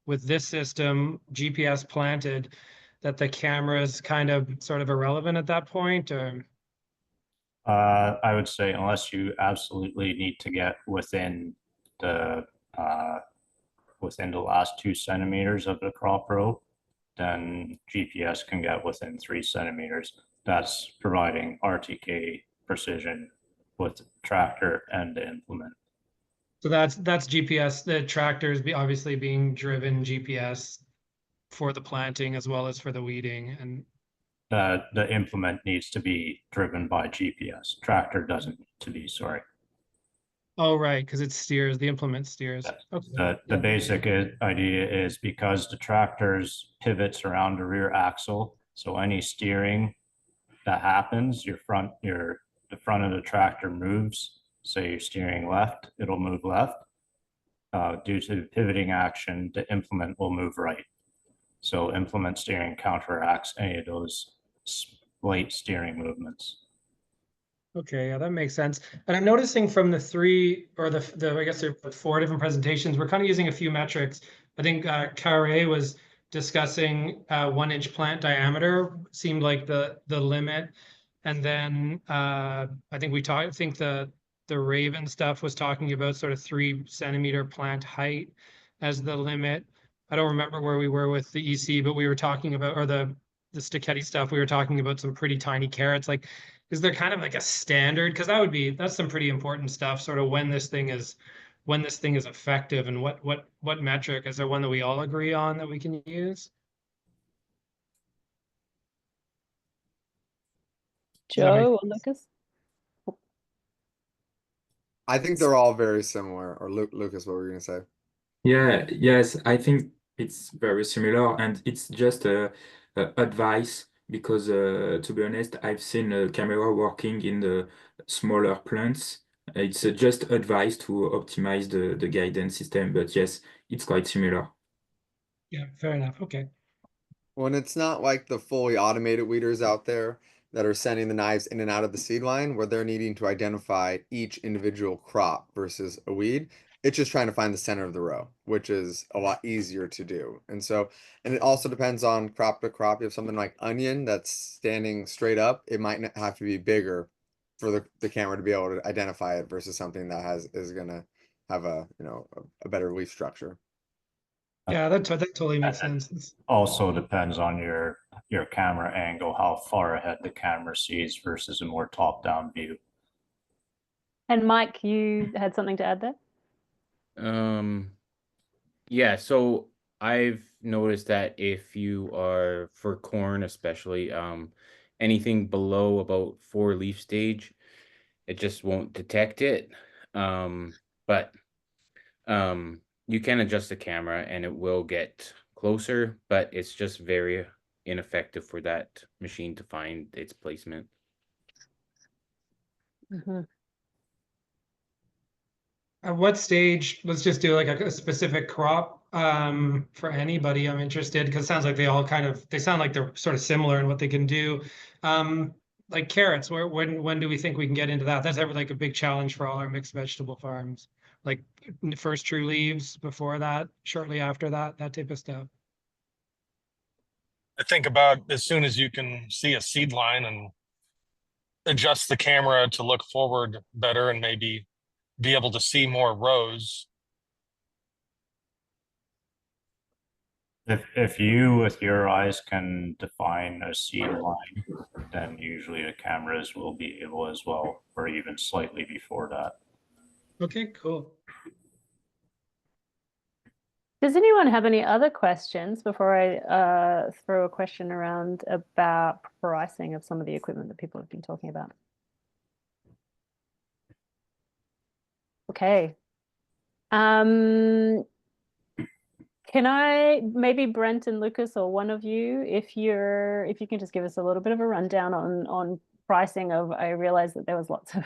with this system, GPS planted, that the camera is kind of sort of irrelevant at that point, or? I would say unless you absolutely need to get within the last 2 centimeters of the crop row, then GPS can get within 3 centimeters. That's providing RTK precision with tractor and the implement. So that's GPS. The tractor is obviously being driven GPS for the planting as well as for the weeding, and the implement needs to be driven by GPS. Tractor doesn't need to be, sorry. Oh, right, because it steers, the implement steers. Yes. Okay. The basic idea is because the tractor's pivots around the rear axle, so any steering that happens, the front of the tractor moves. Say you're steering left, it'll move left. Due to pivoting action, the implement will move right. So implement steering counteracts any of those late steering movements. Okay, yeah, that makes sense. And I'm noticing from the three or the I guess there are 4 different presentations, we're kind of using a few metrics. I think Carre was discussing 1-inch plant diameter seemed like the limit, and then I think the Raven stuff was talking about sort of 3 centimeter plant height as the limit. I don't remember where we were with the EC, but we were talking about, or the Steketee stuff, we were talking about some pretty tiny carrots. Like, is there kind of like a standard? Because that's some pretty important stuff, sort of when this thing is effective, and what metric? Is there one that we all agree on that we can use? Joe or Lucas? I think they're all very similar. Or Lucas, what were you gonna say? Yeah, yes, I think it's very similar, and it's just advice because to be honest, I've seen a camera working in the smaller plants. It's just advice to optimize the guidance system, but yes, it's quite similar. Yeah, fair enough. Okay. When it's not like the fully automated weeders out there that are sending the knives in and out of the seed line where they're needing to identify each individual crop versus a weed. It's just trying to find the center of the row, which is a lot easier to do. And it also depends on crop to crop. You have something like onion that's standing straight up, it might have to be bigger for the camera to be able to identify it versus something that is gonna have a better leaf structure. Yeah, that totally makes And sense. also depends on your camera angle, how far ahead the camera sees versus a more top-down view. And Mike, you had something to add there? Yeah, so I've noticed that if you are for corn especially, anything below about 4 leaf stage, it just won't detect it. But you can adjust the camera and it will get closer, but it's just very ineffective for that machine to find its placement. At what stage, let's just do like a specific crop for anybody. I'm interested because it sounds like they sound like they're sort of similar in what they can do. Like carrots, when do we think we can get into that? That's ever like a big challenge for all our mixed vegetable farms. Like first true leaves, before that, shortly after that, that type of stuff. I think about as soon as you can see a seed line and adjust the camera to look forward better and maybe be able to see more rows. If you with your eyes can define a seed line, then usually the cameras will be able as well, or even slightly before that. Okay, cool. Does anyone have any other questions before I throw a question around about pricing of some of the equipment that people have been talking about? Okay. Can I maybe Brent and Lucas or one of you, if you can just give us a little bit of a rundown on pricing of, I realized that there was lots of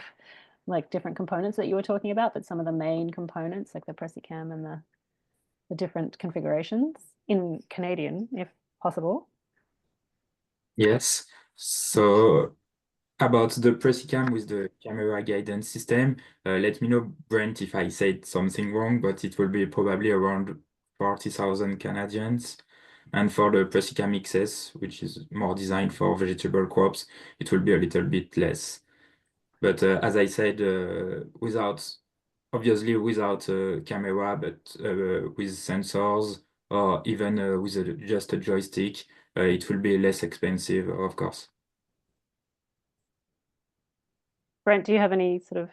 like different components that you were talking about, but some of the main components like the Pressicam and the different configurations in Canadian, if possible. Yes. So about the Pressicam with the camera guidance system, let me know, Brent, if I said something wrong, but it will be probably around 40,000 Canadians. And for the Pressicam XS, which is more designed for vegetable crops, it will be a little bit less. But as I said, obviously without a camera, but with sensors or even with just a joystick, it will be less expensive, of course. Brent, do you have any sort of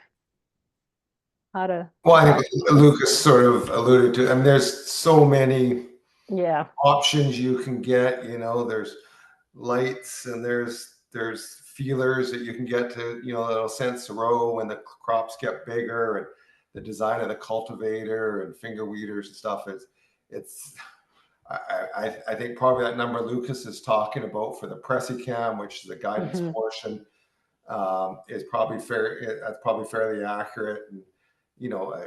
how to? Well, I think Lucas sort of alluded to, I mean, there's so many options you can get, you know, there's lights and there's feelers that you can get to, you know, that'll sense the row when the crops get bigger, and the design of the cultivator and finger weeders and stuff. I think probably that number Lucas is talking about for the Pressicam, which is the guidance portion, is probably fair. That's probably fairly accurate. And you know,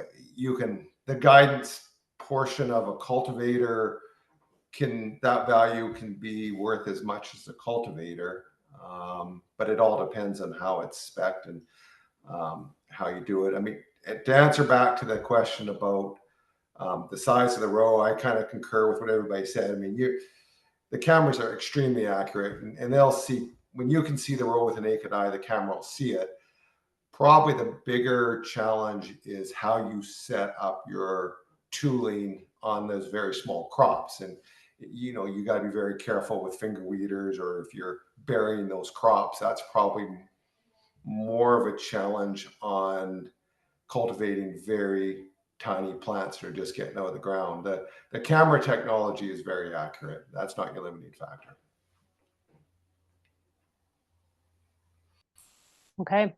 the guidance portion of a cultivator that value can be worth as much as the cultivator, but it all depends on how it's spec'd and how you do it. I mean, to answer back to the question about the size of the row, I kind of concur with what everybody said. I mean, the cameras are extremely accurate, and they'll see when you can see the row with a naked eye, the camera will see it. Probably the bigger challenge is how you set up your tooling on those very small crops. And, you know, you got to be very careful with finger weeders, or if you're burying those crops, that's probably more of a challenge on cultivating very tiny plants that are just getting out of the ground. The camera technology is very accurate. That's not your limiting factor. Okay.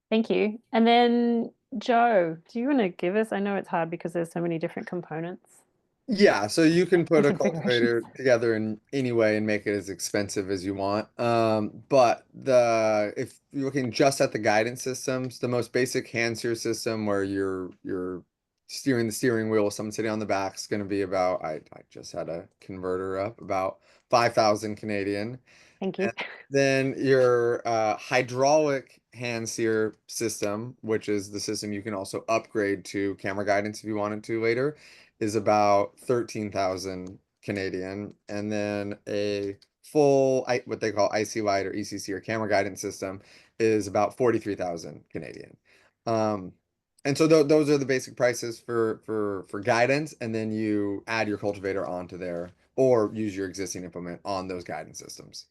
Thank you. And then Joe, do you want to give us, I know it's hard because there's so many different components. Yeah, so you can put a cultivator together in any way and make it as expensive as you want. But if you're looking just at the guidance systems, the most basic hand steer system where you're steering the steering wheel with someone sitting on the back is going to be about, I just had a converter up, about 5,000 Canadian. Thank you. And then your hydraulic hand steer system, which is the system you can also upgrade to camera guidance if you wanted to later, is about 13,000 Canadian. And then a full, what they call IC light or ECC or camera guidance system is about 43,000 Canadian. And so those are the basic prices for guidance, and then you add your cultivator onto there or use your existing implement on those guidance systems.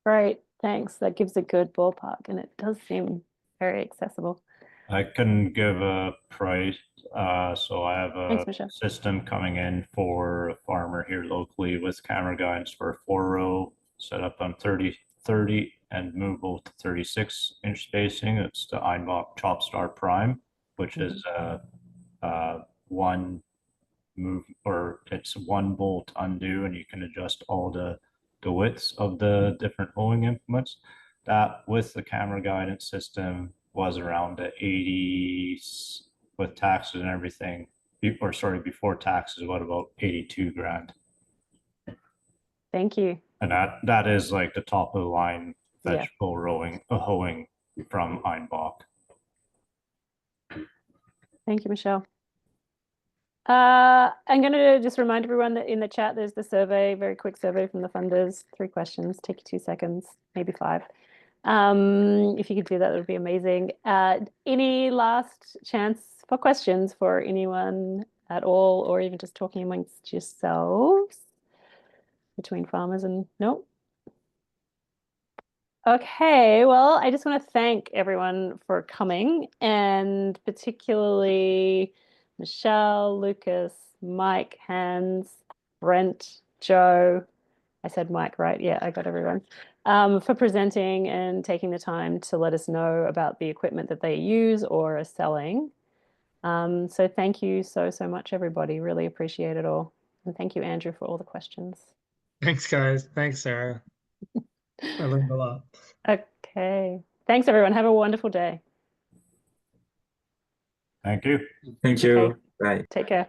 Great, thanks. That gives a good ballpark, and it does seem very accessible. I can give a price. So I have a Thanks, system coming in for a farmer here locally with camera guidance for a 4-row set up on 30 and movable to 36-inch spacing. It's the Einbock Chopstar Prime, which is one move, or it's one bolt undo, and you can adjust all the widths of the different hoeing implements. That with the camera guidance system was around the with taxes and everything, before taxes, what, about 82 grand? Thank you. And that is like the top of the line Yeah. vegetable hoeing from Einbock. Thank you, Michelle. I'm going to just remind everyone that in the chat, there's the survey, very quick survey from the funders, 3 questions, take you 2 seconds, maybe 5. If you could do that, that would be amazing. Any last chance for questions for anyone at all, or even just talking amongst yourselves between farmers and nope? Okay, well, I just want to thank everyone for coming, and particularly Michelle, Lucas, Mike, Hans, Brent, Joe. I said Mike, right? Yeah, I got everyone. For presenting and taking the time to let us know about the equipment that they use or are selling. So thank you so much, everybody. Really appreciate it all. And thank you, Andrew, for all the questions. Thanks, guys. Thanks, Sarah. I learned a lot. Okay. Thanks, everyone. Have a wonderful day. Thank you. Thank you. Okay. Bye. Take care.